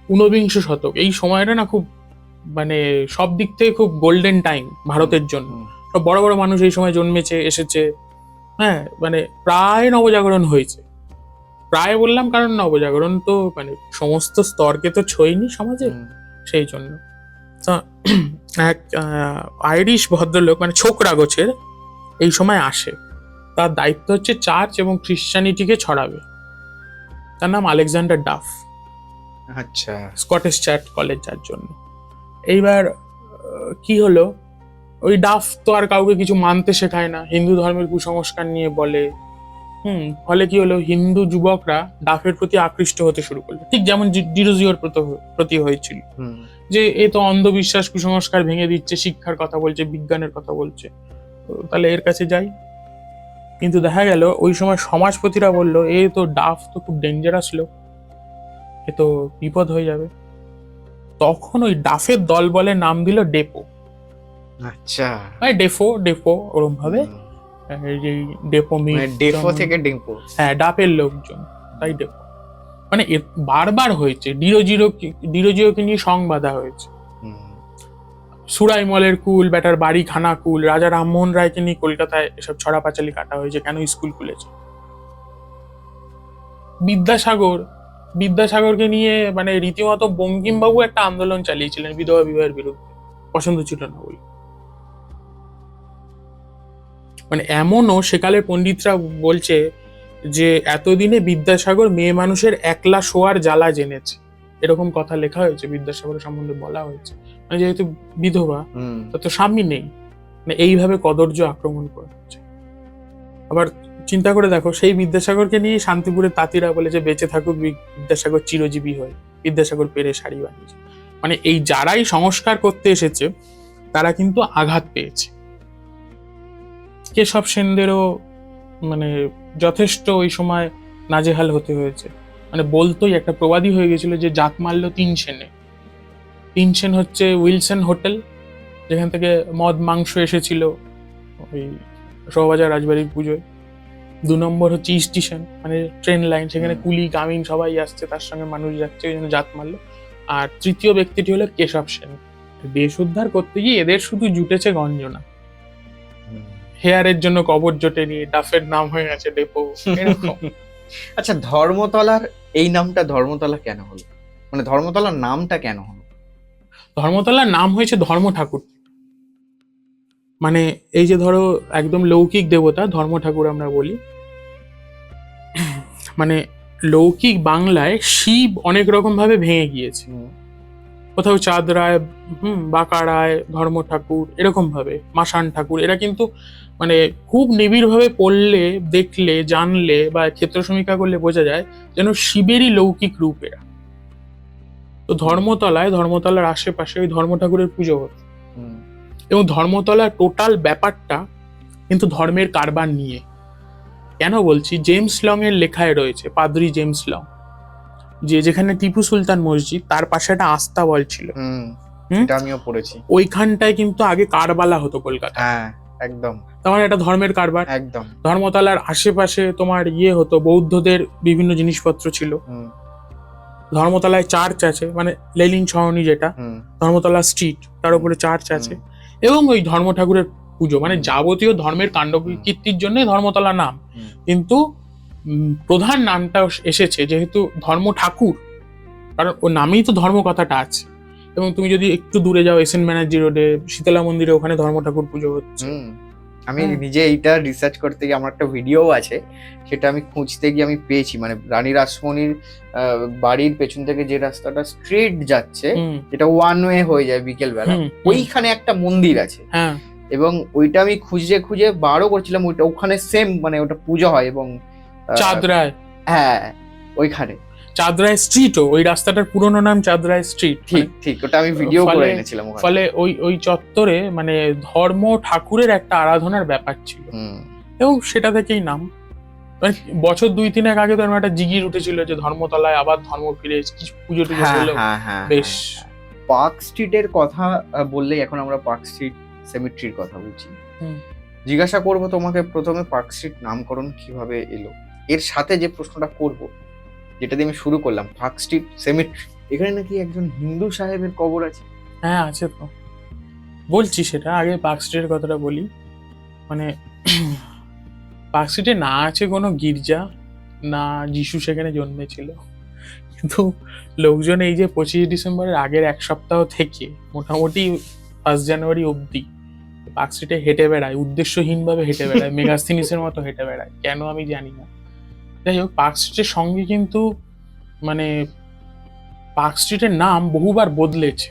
19বিংশ শতক, এই সময়টা না খুব, মানে সব দিক থেকে খুব গোল্ডেন টাইম ভারতের জন্য। সব বড় বড় মানুষ এই সময় জন্মেছে, এসেছে, হ্যাঁ, মানে প্রায় নবজাগরণ হয়েছে। প্রায় বললাম কারণ নবজাগরণ তো মানে সমস্ত স্তরকে তো ছোঁয়নি সমাজে, সেই জন্য। এক আইরিশ ভদ্রলোক, মানে ছোকরা গোছের, এই সময় আসে। তার দায়িত্ব হচ্ছে চার্চ এবং খ্রিশ্চানিটিকে ছড়াবে। তার নাম আলেকজান্ডার ডাফ। আচ্ছা। স্কটিশ চার্চ কলেজ যার জন্য। এইবার কি হলো, ওই ডাফ তো আর কাউকে কিছু মানতে শেখায় না, হিন্দু ধর্মের কুসংস্কার নিয়ে বলে। ফলে কি হলো, হিন্দু যুবকরা ডাফের প্রতি আকৃষ্ট হতে শুরু করলো, ঠিক যেমন ডিরোজিওর প্রতি হয়েছিল। হুম। যে এ তো অন্ধবিশ্বাস কুসংস্কার ভেঙে দিচ্ছে, শিক্ষার কথা বলছে, বিজ্ঞানের কথা বলছে, তো তাহলে এর কাছে যাই। কিন্তু দেখা গেল ওই সময় সমাজপতিরা বলল, এ তো ডাফ তো খুব ডেঞ্জারাস লোক, এ তো বিপদ হয়ে যাবে। তখন ওই ডাফের দল বলে নাম দিল ডেপো, আচ্ছা। মানে ডেফো ওরম ভাবে। হুম। এই ডেপো মানে ডেফো থেকে ডেম্পো। হ্যাঁ, ডাফের লোকজন, তাই ডেপো। মানে বারবার হয়েছে, ডিরোজিওকে নিয়ে সং বাঁধা হয়েছে। হুম। সুরাইমলের কুল, ব্যাটার বাড়ি খানা কুল, রাজা রামমোহন রায়কে নিয়ে কলকাতায় এসব ছড়া পাঁচালি কাটা হয়েছে, কেন স্কুল খুলেছে। বিদ্যাসাগরকে নিয়ে মানে রীতিমতো বঙ্কিমবাবু একটা আন্দোলন চালিয়েছিলেন বিধবা বিবাহের বিরুদ্ধে, পছন্দ ছিল না বলে। মানে এমনও সেকালের পণ্ডিতরা বলছে যে এতদিনে বিদ্যাসাগর মেয়ে মানুষের একলা শোয়ার জ্বালা জেনেছে, এরকম কথা লেখা হয়েছে, বিদ্যাসাগরের সম্বন্ধে বলা হয়েছে। মানে যেহেতু বিধবা, তার তো স্বামী নেই, মানে এইভাবে কদর্য আক্রমণ করা হচ্ছে। আবার চিন্তা করে দেখো, সেই বিদ্যাসাগরকে নিয়ে শান্তিপুরের তাঁতিরা বলে যে বেঁচে থাকুক বিদ্যাসাগর চিরজীবী হয়, বিদ্যাসাগর পেরে শাড়ি বানিয়েছে। মানে এই যারাই সংস্কার করতে এসেছে তারা কিন্তু আঘাত পেয়েছে। কেশব সেনদেরও মানে যথেষ্ট ওই সময় নাজেহাল হতে হয়েছে। মানে বলতোই, একটা প্রবাদই হয়ে গেছিল যে জাত মারল 3 সেনে। 3 সেন হচ্ছে উইলসন হোটেল, যেখান থেকে মদ মাংস এসেছিল ওই শোভাবাজার রাজবাড়ির পুজোয়। 2 নম্বর হচ্ছে স্টেশন, মানে ট্রেন লাইন, সেখানে কুলি গামিন সবাই আসছে, তার সঙ্গে মানুষ যাচ্ছে, ওই জন্য জাত মারল। আর তৃতীয় ব্যক্তিটি হলো কেশব সেন। দেশ উদ্ধার করতে গিয়ে এদের শুধু জুটেছে গঞ্জনা, হেয়ারের জন্য কবর জোটেনি, ডাফের নাম হয়ে গেছে ডেপো, এরকম। আচ্ছা, ধর্মতলার এই নামটা ধর্মতলা কেন হলো? মানে ধর্মতলার নামটা কেন হলো? ধর্মতলার নাম হয়েছে ধর্ম ঠাকুর। মানে এই যে ধরো একদম লৌকিক দেবতা ধর্ম ঠাকুর আমরা বলি, মানে লৌকিক বাংলায় শিব অনেক রকম ভাবে ভেঙে গিয়েছে। কোথাও চাঁদ রায়, বাঁকা রায়, ধর্ম ঠাকুর, এরকম ভাবে মাসান ঠাকুর, এরা কিন্তু মানে খুব নিবিড় ভাবে পড়লে, দেখলে, জানলে বা ক্ষেত্র সমীক্ষা করলে বোঝা যায় যেন শিবেরই লৌকিক রূপ এরা। তো ধর্মতলার আশেপাশে ওই ধর্ম ঠাকুরের পুজো হতো, এবং ধর্মতলার টোটাল ব্যাপারটা কিন্তু ধর্মের কারবার নিয়ে। কেন বলছি, জেমস লং এর লেখায় রয়েছে, পাদ্রি জেমস লং, যে যেখানে টিপু সুলতান মসজিদ তার পাশে একটা আস্তাবল ছিল, এটা আমিও পড়েছি। ওইখানটায় কিন্তু আগে কারবালা হতো কলকাতা। হ্যাঁ, একদম। তোমার এটা ধর্মের কারবার। একদম। ধর্মতলার আশেপাশে তোমার হতো, বৌদ্ধদের বিভিন্ন জিনিসপত্র ছিল। ধর্মতলায় চার্চ আছে, মানে লেলিন সরণি যেটা, ধর্মতলা স্ট্রিট, তার উপরে চার্চ আছে, এবং ওই ধর্ম ঠাকুরের পুজো, মানে যাবতীয় ধর্মের কাণ্ড কীর্তির জন্য ধর্মতলা নাম। কিন্তু প্রধান নামটা এসেছে যেহেতু ধর্ম ঠাকুর, কারণ ও নামেই তো ধর্ম কথাটা আছে। এবং তুমি যদি একটু দূরে যাও, এসএন ব্যানার্জি রোডে শীতলা মন্দিরে, ওখানে ধর্ম ঠাকুর পুজো হচ্ছে। আমি নিজে এইটা রিসার্চ করতে গিয়ে আমার একটা ভিডিও আছে, সেটা আমি খুঁজতে গিয়ে আমি পেয়েছি। মানে রানী রাসমণির বাড়ির পেছন থেকে যে রাস্তাটা স্ট্রেট যাচ্ছে, এটা ওয়ান ওয়ে হয়ে যায় বিকেল বেলা, ওইখানে একটা মন্দির আছে। এবং ওইটা আমি খুঁজে বারও করছিলাম, ওইটা ওখানে সেম, মানে ওটা পুজো হয়। এবং চাঁদ রায়, হ্যাঁ, ওইখানে চাঁদ রায় স্ট্রিটও, ওই রাস্তাটার পুরোনো নাম চাঁদ রায় স্ট্রিট। ঠিক, ওটা আমি ভিডিও করে এনেছিলাম। ফলে ওই চত্বরে মানে ধর্ম ঠাকুরের একটা আরাধনার ব্যাপার ছিল, এবং সেটা থেকেই নাম। মানে বছর 2-3 আগে তো একটা জিগির উঠেছিল যে ধর্মতলায় আবার ধর্ম ফিরে এসেছে, কিছু পুজো টুজো হলো বেশ। পার্ক স্ট্রিটের কথা বললেই এখন আমরা পার্ক স্ট্রিট সেমেট্রির কথা বলছি। জিজ্ঞাসা করবো তোমাকে প্রথমে, পার্ক স্ট্রিট নামকরণ কিভাবে এলো? এর সাথে যে প্রশ্নটা করব, যেটা দিয়ে আমি শুরু করলাম, পার্ক স্ট্রিট সেমেট্রি, এখানে নাকি একজন হিন্দু সাহেবের কবর আছে। হ্যাঁ, আছে তো, বলছি সেটা। আগে পার্ক স্ট্রিটের কথাটা বলি। মানে পার্ক স্ট্রিটে না আছে কোনো গির্জা, না যিশু সেখানে জন্মেছিল, কিন্তু লোকজন এই যে 25 ডিসেম্বরের আগের এক সপ্তাহ থেকে মোটামুটি 1 জানুয়ারি অব্দি পার্ক স্ট্রিটে হেঁটে বেড়ায়, উদ্দেশ্যহীন ভাবে হেঁটে বেড়ায়, মেগাস্থিনিসের মতো হেঁটে বেড়ায়, কেন আমি জানি না। যাই হোক, পার্ক স্ট্রিটের সঙ্গে কিন্তু মানে পার্ক স্ট্রিটের নাম বহুবার বদলেছে,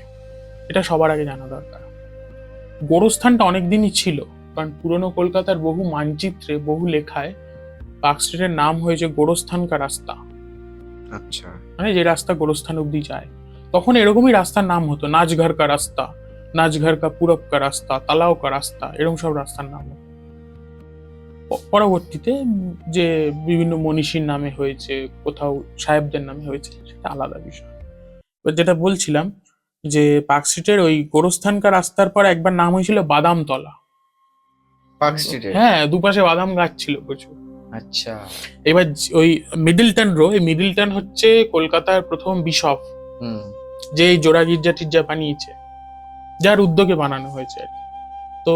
এটা সবার আগে জানা দরকার। গোরস্থানটা অনেকদিনই ছিল, কারণ পুরনো কলকাতার বহু মানচিত্রে, বহু লেখায় পার্ক স্ট্রিটের নাম হয়েছে গোরস্থান কা রাস্তা, আচ্ছা, মানে যে রাস্তা গোরস্থান অব্দি যায়। তখন এরকমই রাস্তার নাম হতো, নাচঘর কা রাস্তা, নাচঘর কা পুরব কা রাস্তা, তালাও কা রাস্তা, এরকম সব রাস্তার নাম হতো। পরবর্তীতে যে বিভিন্ন মনীষীর নামে হয়েছে, কোথাও সাহেবদের নামে হয়েছে, সেটা আলাদা বিষয়। এবার যেটা বলছিলাম যে পার্ক স্ট্রিটের ওই গোরস্থানকার রাস্তার পর একবার নাম হয়েছিল বাদামতলা। পার্ক স্ট্রিটে? হ্যাঁ, দুপাশে বাদাম গাছ ছিল প্রচুর। আচ্ছা। এবার ওই মিডলটন রো, এই মিডলটন হচ্ছে কলকাতার প্রথম বিশপ, যে এই জোড়া গির্জা টির্জা বানিয়েছে, যার উদ্যোগে বানানো হয়েছে আর কি। তো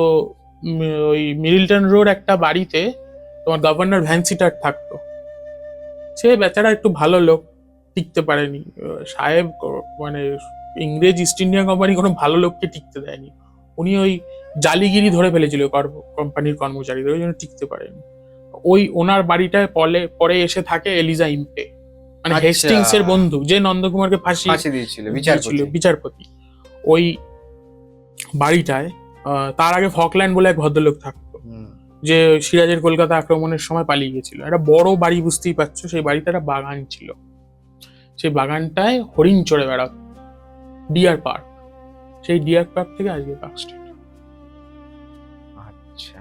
ওই মিডলটন রোড একটা বাড়িতে তোমার গভর্নর ভ্যানসিটার থাকতো। সে বেচারা একটু ভালো লোক, টিকতে পারেনি। সাহেব মানে ইংরেজ ইস্ট ইন্ডিয়া কোম্পানি কোনো ভালো লোককে টিকতে দেয়নি। উনি ওই জালিগিরি ধরে ফেলেছিল কোম্পানির কর্মচারীদের, ওই জন্য টিকতে পারেনি। ওই ওনার বাড়িটায় পরে এসে থাকে এলিজা ইম্পে, মানে আচ্ছা। হেস্টিংস এর বন্ধু, যে নন্দকুমারকে ফাঁসি দিয়েছিল বিচারপতি। ওই বাড়িটায় তার আগে ফকল্যান্ড বলে এক ভদ্রলোক থাকতো, যে সিরাজের কলকাতা আক্রমণের সময় পালিয়ে গেছিল। একটা বড় বাড়ি, বুঝতেই পারছো, সেই বাড়িতে একটা বাগান ছিল। সেই বাগানটায় হরিণ চড়ে বেড়াতো, ডিয়ার পার্ক। সেই ডিয়ার পার্ক থেকে আজকে পার্ক স্ট্রিট। আচ্ছা।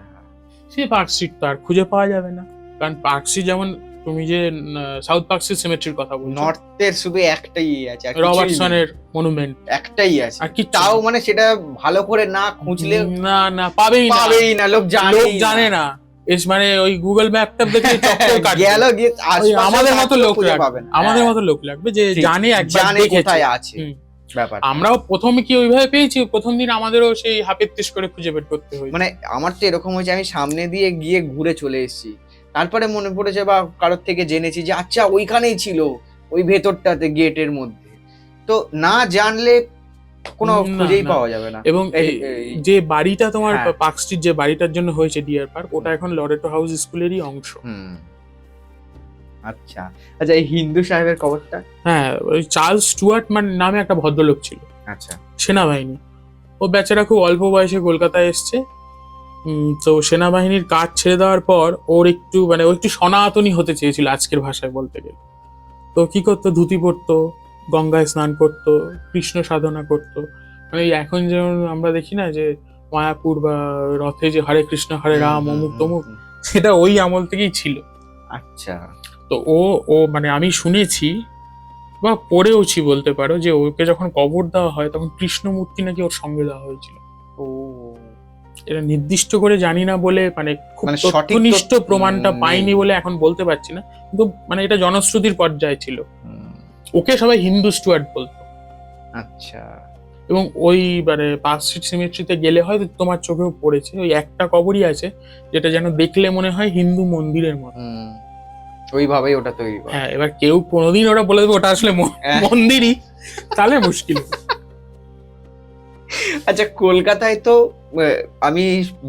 সেই পার্ক স্ট্রিট তো আর খুঁজে পাওয়া যাবে না, কারণ পার্ক স্ট্রিট যেমন তুমি যে সাউথ পার্ক স্ট্রিট সিমেট্রির কথা বলছো, নর্থের শুধু একটাই আছে, রবার্টসনের মনুমেন্ট একটাই আছে, আর কি তাও মানে সেটা ভালো করে না খুঁজলে না পাবেই না, লোক জানে না। মানে ওই গুগল ম্যাপটা দেখে চক্কর কাটবে, গেল গিয়ে আমাদের মতো লোক পাবে না, আমাদের মতো লোক লাগবে যে জানে একবার কোথায় আছে ব্যাপার। আমরাও প্রথমে কি ওইভাবে পেয়েছি, প্রথম দিন আমাদেরও সেই হাপেত্তিস করে খুঁজে বের করতে হয়েছে। মানে আমার তো এরকম হয়েছে, আমি সামনে দিয়ে গিয়ে ঘুরে চলে এসেছি, তারপরে মনে পড়েছে বা কারোর থেকে জেনেছি যে আচ্ছা ওইখানেই ছিল, ওই ভেতরটাতে গেটের মধ্যে। তো না জানলে কোনো খুঁজেই পাওয়া যাবে না। এবং যে বাড়িটা তোমার হ্যাঁ। পার্ক স্ট্রিট যে বাড়িটার জন্য হয়েছে ডিয়ার পার্ক, ওটা এখন লরেটো হাউস স্কুলেরই অংশ। আচ্ছা আচ্ছা, এই হিন্দু সাহেবের খবরটা? হ্যাঁ, ওই চার্লস স্টুয়ার্ট মানে নামে একটা ভদ্রলোক ছিল, আচ্ছা, সেনাবাহিনী। ও বেচারা খুব অল্প বয়সে কলকাতায় এসছে। তো সেনাবাহিনীর কাজ ছেড়ে দেওয়ার পর ওর একটু মানে ও একটু সনাতনী হতে চেয়েছিল, আজকের ভাষায় বলতে গেলে। তো কি করতো, ধুতি পরতো, গঙ্গায় স্নান করতো, কৃষ্ণ সাধনা করতো। মানে এখন যেমন আমরা দেখি না যে মায়াপুর বা রথে যে হরে কৃষ্ণ হরে রাম অমুক তমুক, সেটা ওই আমল থেকেই ছিল। আচ্ছা। তো ও মানে আমি শুনেছি বা পড়েওছি বলতে পারো, যে ওকে যখন কবর দেওয়া হয় তখন কৃষ্ণ মূর্তি নাকি ওর সঙ্গে দেওয়া হয়েছিল। ও, এটা নির্দিষ্ট করে জানি না বলে, মানে খুব মানে তথ্যনিষ্ঠ প্রমাণটা পাইনি বলে এখন বলতে পারছি না, কিন্তু মানে এটা জনশ্রুতির পর্যায়ে ছিল। ওকে সবাই হিন্দু স্টুয়ার্ট বলতো। আচ্ছা। এবং ওই মানে পার্ক স্ট্রিট সিমেট্রিতে গেলে হয়তো তোমার চোখেও পড়েছে, ওই একটা কবরই আছে যেটা যেন দেখলে মনে হয় হিন্দু মন্দিরের মতো, ওইভাবেই ওটা তৈরি করা। হ্যাঁ, এবার কেউ কোনোদিন ওটা বলে দেবে ওটা আসলে মন্দিরই, তাহলে মুশকিল। আচ্ছা, কলকাতায় তো আমি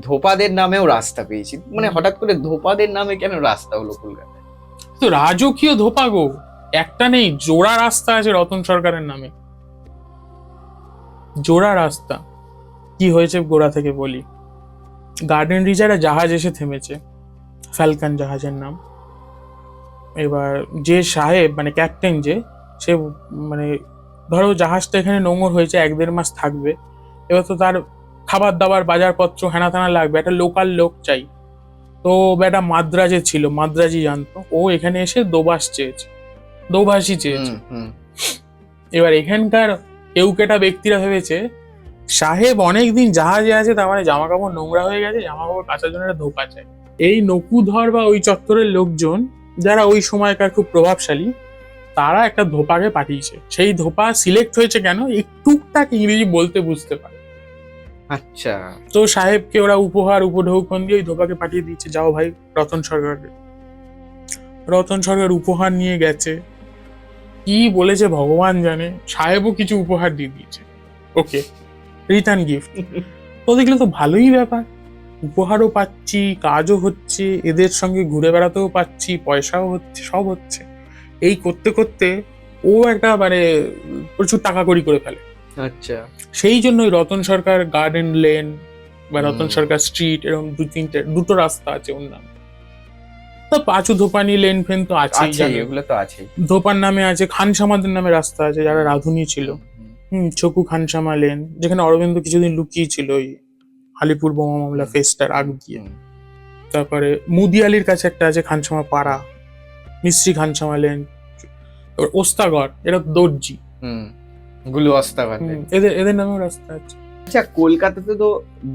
ধোপাদের নামেও রাস্তা পেয়েছি, মানে হঠাৎ করে ধোপাদের নামে কেন রাস্তা হলো কলকাতায়? তো রাজকীয় ধোপা গো, একটা নেই, জোড়া রাস্তা আছে রতন সরকারের নামে, জোড়া রাস্তা। কি হয়েছে গোড়া থেকে বলি। গার্ডেন রিজারে জাহাজ এসে থেমেছে, ফ্যালকন জাহাজের নাম। এবার যে সাহেব মানে ক্যাপ্টেন, যে সে মানে ধরো জাহাজটা এখানে নোঙর হয়েছে, 1-1.5 মাস থাকবে। এবার তো তার খাবার দাবার বাজারপত্র হেনা তেনা লাগবে, একটা লোকাল লোক চাই। তো একটা মাদ্রাজে ছিল, মাদ্রাজি জানতো, ও এখানে এসে দোভাষী চেয়েছে। এবার এখানকার কেউকেটা ব্যক্তিরা ভেবেছে সাহেব অনেকদিন জাহাজে আছে, তার মানে জামা কাপড় নোংরা হয়ে গেছে, জামা কাপড় কাচার জন্য একটা ধোপা চাই। এই নকুধর বা ওই চত্বরের লোকজন যারা ওই সময়কার খুব প্রভাবশালী, তারা একটা ধোপাকে পাঠিয়েছে। সেই ধোপা সিলেক্ট হয়েছে কেন, একটুকটাক ইংরেজি বলতে বুঝতে পারে। আচ্ছা। তো সাহেবকে ওরা উপঢৌকন দিয়ে ওই ধোপাকে পাঠিয়ে দিয়েছে, যাও ভাই রতন সরকারকে। রতন সরকার উপহার নিয়ে গেছে, কি বলেছে ভগবান জানে, সাহেবও কিছু উপহার দিয়ে দিয়েছে, ওকে রিটার্ন গিফট। তো দেখলে তো ভালোই ব্যাপার, উপহারও পাচ্ছি, কাজও হচ্ছে, এদের সঙ্গে ঘুরে বেড়াতেও পাচ্ছি, পয়সাও হচ্ছে, সব হচ্ছে। এই করতে করতে ও একটা মানে প্রচুর টাকা কড়ি করে ফেলে। আচ্ছা। সেই জন্য ওই রতন সরকার গার্ডেন লেন বা রতন হুম। সরকার স্ট্রিট এরকম দুটো রাস্তা আছে ওর নামে। তো পাঁচু ধোপানি লেন ফেন তো আছেই, আছেই, এগুলো তো আছেই। ধোপার নামে আছে, খানসামাদের নামে রাস্তা আছে যারা রাঁধুনি ছিল। ছকু খানসামা লেন, যেখানে অরবিন্দ কিছুদিন লুকিয়ে ছিল ওই আলিপুর বোমা মামলা ফেস্টার আগ দিয়ে। তারপরে মুদিয়ালির কাছে একটা আছে খানসামা পাড়া, মিস্ত্রি খানসামা লেন, তারপর ওস্তাগর, এরা দর্জি, গুলো অস্তাবাদে। এদের নামেও রাস্তা আছে। আচ্ছা, কলকাতাতে তো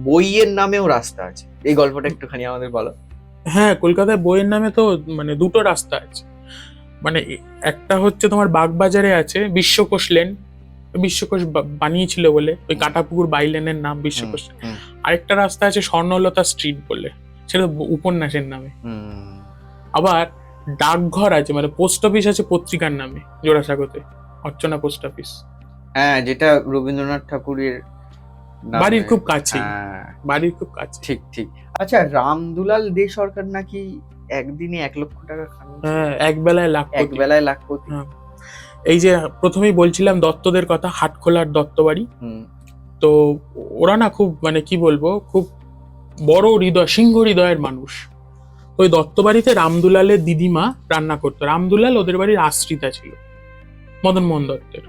বইয়ের নামেও রাস্তা আছে, এই গল্পটা একটুখানি আমাদের বলো। হ্যাঁ, কলকাতায় বইয়ের নামে তো মানে দুটো রাস্তা আছে। মানে একটা হচ্ছে তোমার বাগবাজারে আছে বিশ্বকোষ লেন, বিশ্বকোষ বানিয়েছিল বলে ওই কাটাপুকুর বাই লেনের নাম বিশ্বকোষ। আরেকটা রাস্তা আছে স্বর্ণলতা স্ট্রিট বলে, সেটা উপন্যাসের নামে। আবার ডাকঘর আছে, মানে পোস্ট অফিস আছে পত্রিকার নামে জোড়াসাঁকোতে, অর্চনা পোস্ট অফিস। হ্যাঁ, যেটা রবীন্দ্রনাথ ঠাকুরের বাড়ির খুব কাছে, বাড়ির খুব কাছে। ঠিক ঠিক। আচ্ছা, রামদুলাল দে সরকার নাকি একদিনে 1 লক্ষ টাকা খান। হ্যাঁ, এক বেলায় লাখ কোটি। এই যে প্রথমেই বলছিলাম দত্তদের কথা, হাটখোলার দত্তবাড়ি, তো ওরা না খুব মানে কি বলবো, খুব বড় হৃদয়, সিংহ হৃদয়ের মানুষ। ওই দত্তবাড়িতে রামদুলালের দিদিমা রান্না করতো। রামদুলাল ওদের বাড়ির আশ্রিতা ছিল মদন মোহন দত্তের।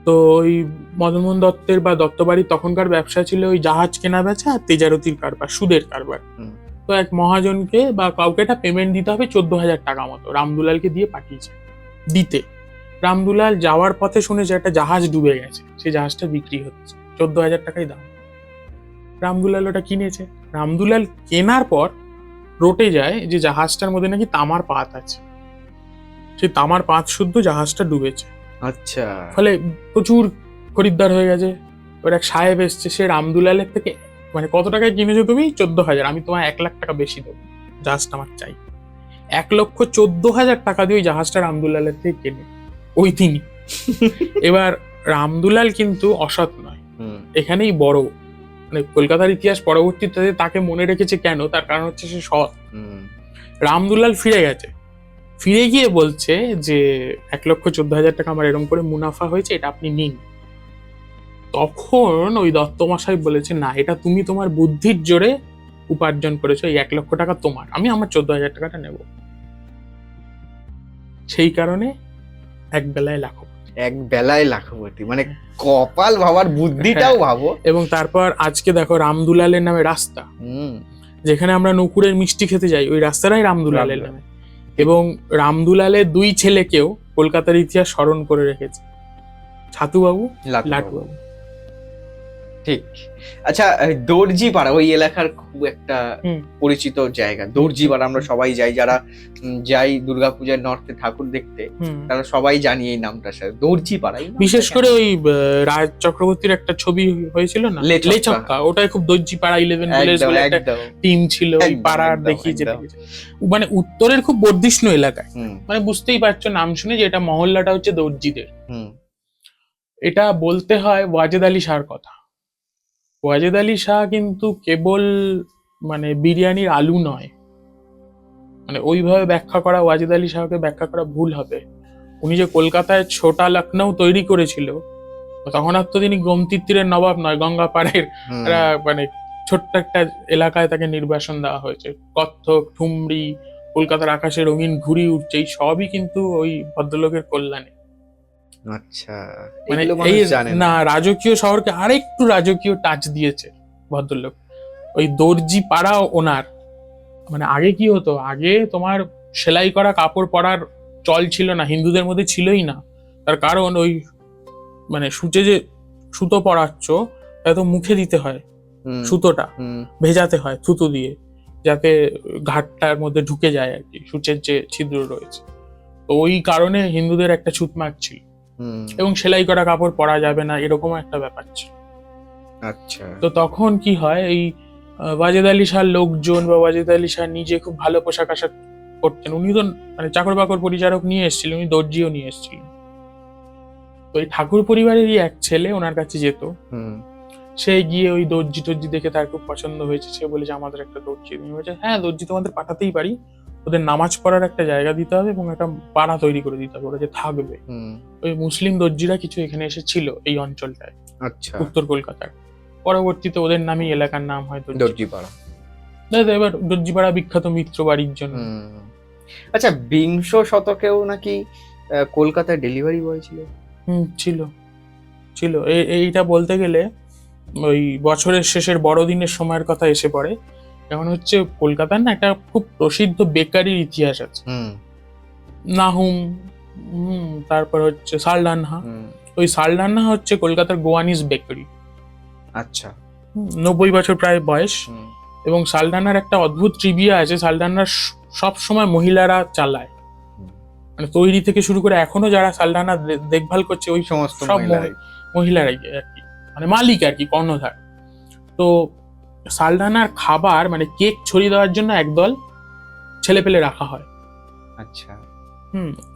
তো ওই মদন মোহন দত্তের বা দত্তবাড়ির তখনকার ব্যবসা ছিল ওই জাহাজ কেনা বেচা আর তেজারতির কারবার, সুদের কারবার। তো এক মহাজনকে বা কাউকে একটা পেমেন্ট দিতে হবে 14,000 টাকা মতো, রামদুলালকে দিয়ে পাঠিয়েছে দিতে। রামদুলাল যাওয়ার পথে শুনেছে একটা জাহাজ ডুবে গেছে, সেই জাহাজটা বিক্রি হচ্ছে, 14,000 টাকাই দাম। রামদুলাল ওটা কিনেছে। রামদুলাল কেনার পর রটে যায় যে জাহাজটার মধ্যে নাকি তামার পাত আছে, সেই তামার পাত শুদ্ধ জাহাজটা ডুবেছে। আচ্ছা। ফলে প্রচুর খরিদ্দার হয়ে গেছে। ওর এক সাহেব এসছে, সে রামদুলালের থেকে মানে কত টাকায় কিনেছো তুমি? 14,000, আমি তোমায় 1 লাখ টাকা বেশি দেবো, জাহাজটা আমার চাই। 1,14,000 টাকা দিয়ে ওই জাহাজটা রামদুলালের থেকে কেনে ওই তিনি। এবার রামদুলাল কিন্তু অসৎ নয়, এখানেই বড় মানে কলকাতার ইতিহাস পরবর্তীতে তাকে মনে রেখেছে কেন, তার কারণ হচ্ছে সে সৎ। রামদুলাল ফিরে গেছে, ফিরে গিয়ে বলছে যে 1,14,000 টাকা আমার এরকম করে মুনাফা হয়েছে, এটা আপনি নিন। তখন ওই দত্তমশাই বলেছে, না, এটা তুমি তোমার বুদ্ধির জোরে উপার্জন করেছো, এই 1 লক্ষ টাকা তোমার, আমি আমার 14,000 টাকাটা নেব। সেই কারণে এক বেলায় লাখপতি, মানে কপাল ভাবার বুদ্ধিটাও ভাবো। এবং তারপর আজকে দেখো রামদুলালের নামে রাস্তা, যেখানে আমরা নকুরের মিষ্টি খেতে যাই, ওই রাস্তাটাই রামদুলালের নামে। এবং রামদুলালের 2 ছেলেকেও কলকাতার ইতিহাস স্মরণ করে রেখেছে, ছাতুবাবু, লাটুবাবু। ঠিক। আচ্ছা, দর্জিপাড়া ওই এলাকার খুব একটা পরিচিত জায়গা। দর্জিপাড়া আমরা সবাই যাই, যারা যাই দুর্গাপূজার নর্থে ঠাকুর দেখতে, তারা সবাই জানি এই নামটা। দর্জিপাড়াই, বিশেষ করে ওই রাজ চক্রবর্তীর একটা ছবি হয়েছিল না, লেছক্কা, ওটাই খুব দর্জিপাড়া 11 বলে একটা টিম ছিল ওই পাড়ার, দেখিয়েছে। মানে উত্তরের খুব বর্ধিষ্ণু এলাকায়, মানে বুঝতেই পারছো নাম শুনে যে এটা মহল্লাটা হচ্ছে দর্জিদের। এটা বলতে হয় ওয়াজেদ আলী শাহর কথা। ওয়াজেদ আলী শাহ কিন্তু কেবল মানে বিরিয়ানির আলু নয়, মানে ওইভাবে ব্যাখ্যা করা, ওয়াজেদ আলী শাহকে ব্যাখ্যা করা ভুল হবে। উনি যে কলকাতায় ছোটা লখনৌ তৈরি করেছিল, তখন আর তো তিনি গোমতীর তীরের নবাব নয়, গঙ্গা পাড়ের মানে ছোট্ট একটা এলাকায় তাকে নির্বাসন দেওয়া হয়েছে। কত্থক, ঠুমরি, কলকাতার আকাশে রঙিন ঘুড়ি উঠছে, এই সবই কিন্তু ওই ভদ্রলোকের কল্যাণে। আচ্ছা, মানে এই না, রাজকীয় শহরকে আরেকটু রাজকীয় টাচ দিয়েছে ভদ্রলোক। ওই দর্জি পাড়া ওনার, মানে আগে কি হতো, আগে তোমার সেলাই করা কাপড় পরার চল ছিল না, হিন্দুদের মধ্যে ছিলই না। তার কারণ ওই মানে সূচে যে সুতো পরাচ্ছ, তাই তো মুখে দিতে হয় সুতোটা, ভেজাতে হয় থুতু দিয়ে, যাতে ঘাটটার মধ্যে ঢুকে যায় আর কি, সূচের যে ছিদ্র রয়েছে। তো ওই কারণে হিন্দুদের একটা ছুতমাক ছিল, এবং সেলাই করা কাপড় পরা যাবে না, এরকম একটা ব্যাপার ছিল। আচ্ছা। তো তখন কি হয়, এই ওয়াজেদ আলী শাহর লোকজন বা ওয়াজেদ আলী শাহ নিজে খুব ভালো পোশাক আশাক করতেন। উনি তো মানে চাকর বাকর পরিচারক নিয়ে এসেছিলেন, উনি দর্জিও নিয়ে এসেছিলেন। তো এই ঠাকুর পরিবারেরই এক ছেলে ওনার কাছে যেত, সে গিয়ে ওই দর্জি টর্জি দেখে তার খুব পছন্দ হয়েছে, সে বলেছে আমাদের একটা দর্জি। উনি বলেছে, হ্যাঁ দর্জি তোমাদের পাঠাতেই পারি, ওদের নামাজ পড়ার একটা জায়গা দিতে হবে এবং একটা পাড়া তৈরি করে দিতে হবে, ওরা যে থাকবে। ওই মুসলিম দর্জিরা কিছু এখানে এসেছিল এই অঞ্চলটায়, আচ্ছা, উত্তর কলকাতার। পরবর্তীতে ওদের নামই এলাকার নাম হয় দর্জিপাড়া। এবার দর্জিপাড়া বিখ্যাত মিত্র বাড়ির জন্য। আচ্ছা, বিংশ শতকেও নাকি কলকাতায় ডেলিভারি বয় ছিল? ছিল ছিল এইটা বলতে গেলে ওই বছরের শেষের বড়দিনের সময়ের কথা এসে পড়ে। যেমন হচ্ছে কলকাতার না একটা খুব প্রসিদ্ধ বেকারির ইতিহাস আছে, নাহুম, তারপর হচ্ছে সালডানহা। ওই সালডানহা হচ্ছে কলকাতার গোয়ানিজ বেকারি। আচ্ছা, 90 বছর প্রায় বয়স। এবং সালডানার একটা অদ্ভুত ট্রিভিয়া আছে, সালডানার সব সময় মহিলারা চালায়, মানে তৈরি থেকে শুরু করে এখনো যারা সালডানা দেখভাল করছে ওই সমস্ত সব মহিলারাই আর কি, মানে মালিক আর কি, কর্ণধার। তো সালডানার খাবার মানে কেক ছড়িয়ে দেওয়ার জন্য একদল ছেলে পেলে রাখা হয়। আচ্ছা,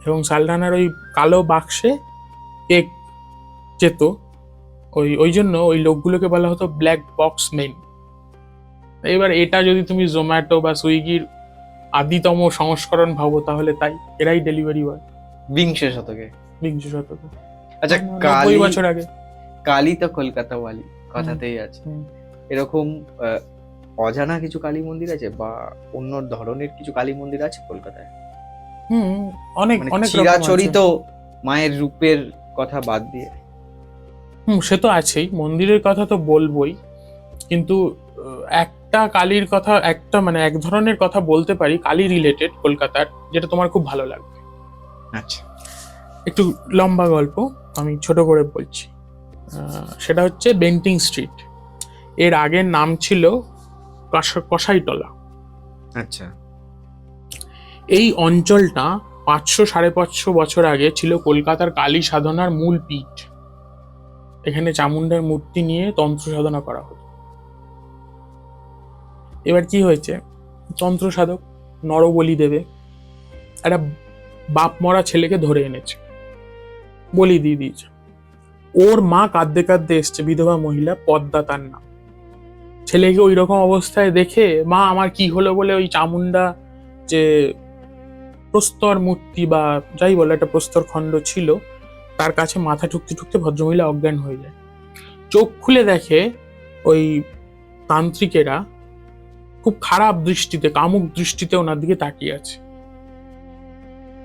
এবং সালডানার ওই কালো বাক্সে কেক যেত, ওই জন্য ওই লোকগুলোকে বলা হতো ব্ল্যাক বক্স মেন। এবার এটা যদি তুমি জোম্যাটো বা সুইগির আদিতম সংস্করণ ভাবো তাহলে তাই, এরাই ডেলিভারি বয় বিংশ শতকে। আচ্ছা, 90 বছর আগে। কালী তো কলকাতা ওয়ালি কথাতেই আছে। এরকম অজানা কিছু কালী মন্দির আছে বা অন্য ধরনের কিছু কালী মন্দির আছে কলকাতায়? অনেক অনেক চিরাচরিত মায়ের রূপের কথা বাদ দিয়ে। সে তো আছেই, মন্দিরের কথা তো বলবোই, কিন্তু একটা কালীর কথা, একটা মানে এক ধরনের কথা বলতে পারি কালী রিলেটেড কলকাতার, যেটা তোমার খুব ভালো লাগবে। আচ্ছা, একটু লম্বা গল্প, আমি ছোট করে বলছি। সেটা হচ্ছে বেন্টিং স্ট্রিট। এর আগের নাম ছিল কসাইটলা। আচ্ছা, এই অঞ্চলটা 500-550 বছর আগে ছিল কলকাতার কালী সাধনার মূল পীঠ। এখানে চামুন্ডার মূর্তি নিয়ে তন্ত্র সাধনা করা হতো। এবার কি হয়েছে, তন্ত্র সাধক নরবলি দেবে, একটা বাপ মরা ছেলেকে ধরে এনেছে, বলি দিয়ে দিয়েছে। ওর মা কাঁদতে কাঁদতে এসছে, বিধবা মহিলা, পদ্মা তার নাম। ছেলেকে ওই রকম অবস্থায় দেখে মা আমার কি হলো বলে ওই চামুন্ডা যে প্রস্তর মূর্তি বা যাই বলে একটা প্রস্তর খণ্ড ছিল তার কাছে মাথা ঠুকতে ঠুকতে ভদ্রমহিলা অজ্ঞান হয়ে যায়। চোখ খুলে দেখে ওই তান্ত্রিকেরা খুব খারাপ দৃষ্টিতে, কামুক দৃষ্টিতে ওনার দিকে তাকিয়ে আছে।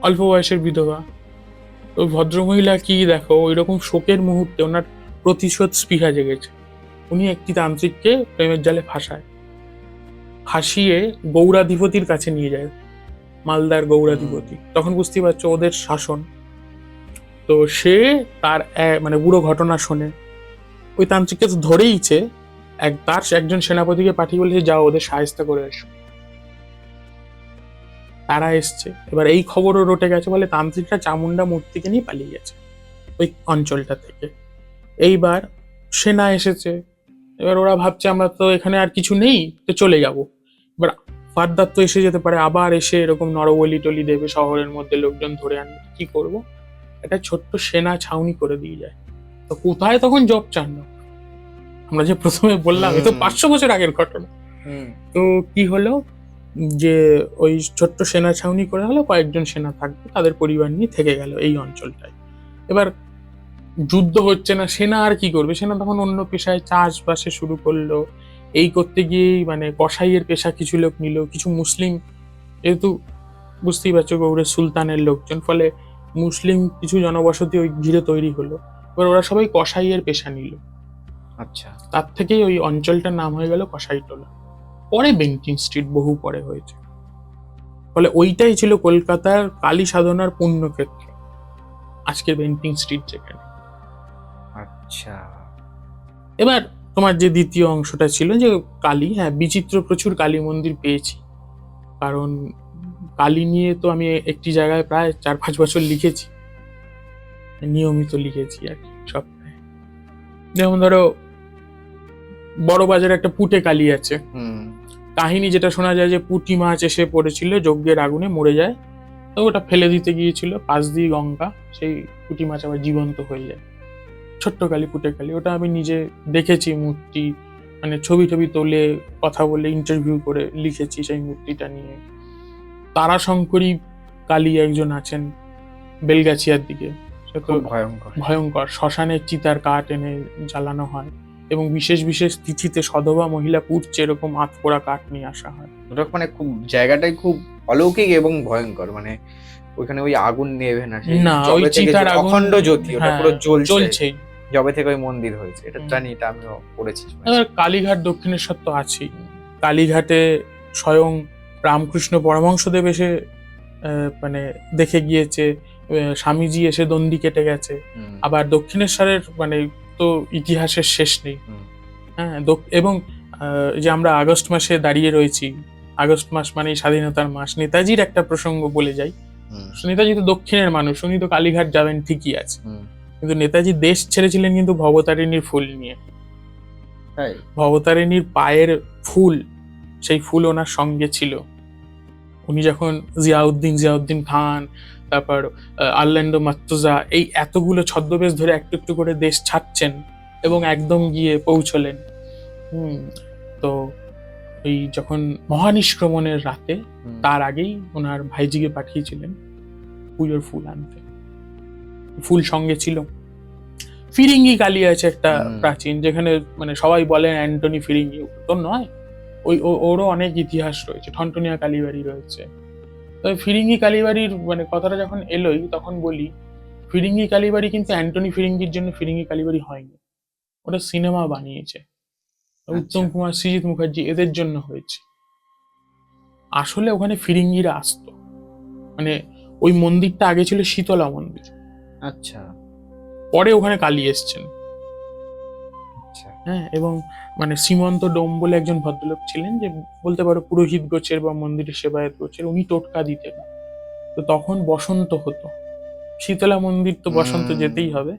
অল্প বয়সের বিধবা, ওই ভদ্রমহিলা কি দেখো, ওই রকম শোকের মুহূর্তে ওনার প্রতিশোধ স্পৃহা জেগেছে। উনি একটি তান্ত্রিককে প্রেমের জালে ফাঁসিয়ে গৌরাধিপতির কাছে নিয়ে যায়, মালদার গৌরাধিপতি। তখন বুঝতে পারছো ওদের শাসন। তো সে তার মানে পুরো ঘটনা শোনে, ওই তান্ত্রিককে তো ধরেইছে, তার একজন সেনাপতিকে পাঠিয়ে বলেছে যাও ওদের সাহায্য করে এসো। তারা এসছে, এবার এই খবরও রটে গেছে বলে তান্ত্রিকরা চামুন্ডা মূর্তিকে নিয়ে পালিয়ে গেছে ওই অঞ্চলটা থেকে। এইবার সেনা এসেছে, এবার ওরা ভাবছে আমরা তো এখানে আর কিছু নেই, তো চলে যাব। এবার ফারদার তো এসে যেতে পারে, আবার এসে এরকম নরবলি টলি দেবে, শহরের মধ্যে লোকজন ধরে আনবে, কি করব? একটা ছোট্ট সেনা ছাউনি করে দিয়ে যায়। তো কোথায় তখন জব চান না, আমরা যে প্রথমে বললাম এ তো 500 বছর আগের ঘটনা। তো কি হলো যে ওই ছোট্ট সেনা ছাউনি করে হলো, কয়েকজন সেনা থাকবে, তাদের পরিবার নিয়ে থেকে গেল এই অঞ্চলটায়। এবার যুদ্ধ হচ্ছে না, সেনা আর কি করবে, সেনা তখন অন্য পেশায় চাষবাসে শুরু করলো। এই করতে গিয়েই মানে কসাইয়ের পেশা কিছু লোক নিল, কিছু মুসলিম, যেহেতু বুঝতেই পারছো গৌড়ের সুলতানের লোকজন, ফলে মুসলিম কিছু জনবসতি ওই ঘিরে তৈরি হলো। এবার ওরা সবাই কসাইয়ের পেশা নিল। আচ্ছা, তার থেকেই ওই অঞ্চলটার নাম হয়ে গেল কসাইটলা। পরে বেন্টিং স্ট্রিট বহু পরে হয়েছে। ফলে ওইটাই ছিল কলকাতার কালী সাধনার পুণ্যক্ষেত্র, আজকের বেন্টিং স্ট্রিট যেখানে। আচ্ছা, এবার তোমার যে দ্বিতীয় অংশটা ছিল যে কালী, হ্যাঁ বিচিত্র প্রচুর কালী মন্দির পেয়েছি, কারণ কালী নিয়ে তো আমি একটি জায়গায় প্রায় 4-5 বছর লিখেছি, নিয়মিত লিখেছি আর কি সপ্তাহে। যেমন ধরো বড় বাজারে একটা পুটে কালী আছে, কাহিনী যেটা শোনা যায় যে পুঁটি মাছ এসে পড়েছিল যজ্ঞের আগুনে, মরে যায়, তো ওটা ফেলে দিতে গিয়েছিল, পাশ দিয়ে গঙ্গা, সেই পুঁটি মাছ আবার জীবন্ত হয়ে যায়। ছোট্ট কালী, পুটে কালী, ওটা আমি নিজে দেখেছি মূর্তি, মানে ছবি টবি তোলে, কথা বলে, ইন্টারভিউ করে লিখেছি সেই মূর্তিটা নিয়ে। তারাশঙ্করী কালী একজন আছেন বেলগাছিয়ার দিকে, সে তো খুব ভয়ঙ্কর। ভয়ঙ্কর। শ্মশানের চিতার কাঠ এনে জ্বালানো হয় এবং বিশেষ বিশেষ তিথিতে সধবা মহিলা পুড়ছে এরকম আতপোড়া কাঠ নিয়ে আসা হয়। ওটা মানে খুব জায়গাটাই খুব অলৌকিক এবং ভয়ঙ্কর, মানে ওইখানে ওই আগুন নেভে না, সেই না, ওই জবে থেকে চিতার আগুন, অখণ্ড জ্যোতি, ওটা হ্যাঁ, পুরো জ্বলছে জ্বলছেই। জবে থেকে ওই মন্দির হয়েছে, এটা হুম। জানি, এটা আমিও পড়েছি, শুনেছি। এবার কালীঘাট দক্ষিণেশ্বর তো আছেই। কালীঘাটে স্বয়ং রামকৃষ্ণ পরমহংসদেব এসে মানে দেখে গিয়েছে, স্বামীজি এসে দণ্ডি কেটে গেছে। হুম, আবার দক্ষিণেশ্বরের মানে তো ইতিহাসের শেষ নেই। হুম, হ্যাঁ, এবং যে আমরা আগস্ট মাসে দাঁড়িয়ে রয়েছি, আগস্ট মাস মানে স্বাধীনতার মাস, নেতাজির একটা প্রসঙ্গ বলে যাই। হুম, নেতাজি তো দক্ষিণের মানুষ, উনি তো কালীঘাট যাবেন ঠিকই আছে, হুম, কিন্তু নেতাজি দেশ ছেড়েছিলেন কিন্তু ভবতারিণীর ফুল নিয়ে। তাই? ভবতারিণীর পায়ের ফুল, সেই ফুল ওনার সঙ্গে ছিল। উনি যখন জিয়াউদ্দিন খান, তারপর আরল্যান্ডো মার্তুজা, এই এতগুলো ছদ্মবেশ ধরে একটু একটু করে দেশ ছাড়ছেন এবং একদম গিয়ে পৌঁছলেন। হুম, তো এই যখন মহানিষ্ক্রমণের রাতে, হুম, তার আগেই ওনার ভাইজিকে পাঠিয়েছিলেন পুজোর ফুল আনতে। ফুল সঙ্গে ছিল। ফিরিঙ্গি কালী আছে একটা হুম, প্রাচীন, যেখানে মানে সবাই বলেন অ্যান্টনি ফিরিঙ্গি, তো নয়, ওরও অনেক ইতিহাস রয়েছে। ঠনটনিয়া কালীবাড়ি রয়েছে। তবে ফিরিঙ্গি কালীবাড়ির মানে কথাটা যখন এলোই, তখন বলি ফিরিঙ্গি কালীবাড়ি কিন্তু অ্যান্টনি ফিরিঙ্গির জন্য ফিরিঙ্গি কালীবাড়ি হয়নি, ওটা সিনেমা বানিয়েছে উত্তম আচ্ছা, কুমার, সৃজিত মুখার্জি, এদের জন্য হয়েছে। আসলে ওখানে ফিরিঙ্গিরা আসতো, মানে ওই মন্দিরটা আগে ছিল শীতলা মন্দির, আচ্ছা, পরে ওখানে কালী এসছেন। আচ্ছা, হ্যাঁ, এবং মানে শ্রীমন্ত ডোম বলে একজন ভদ্রলোক ছিলেন, যে বলতে পারো পুরোহিত গোছের বা মন্দিরের সেবায়ত গোছের, উনি টোটকা দিতেন। তো তখন বসন্ত হতো, শীতলা মন্দির তো বসন্ত যেতেই হবে।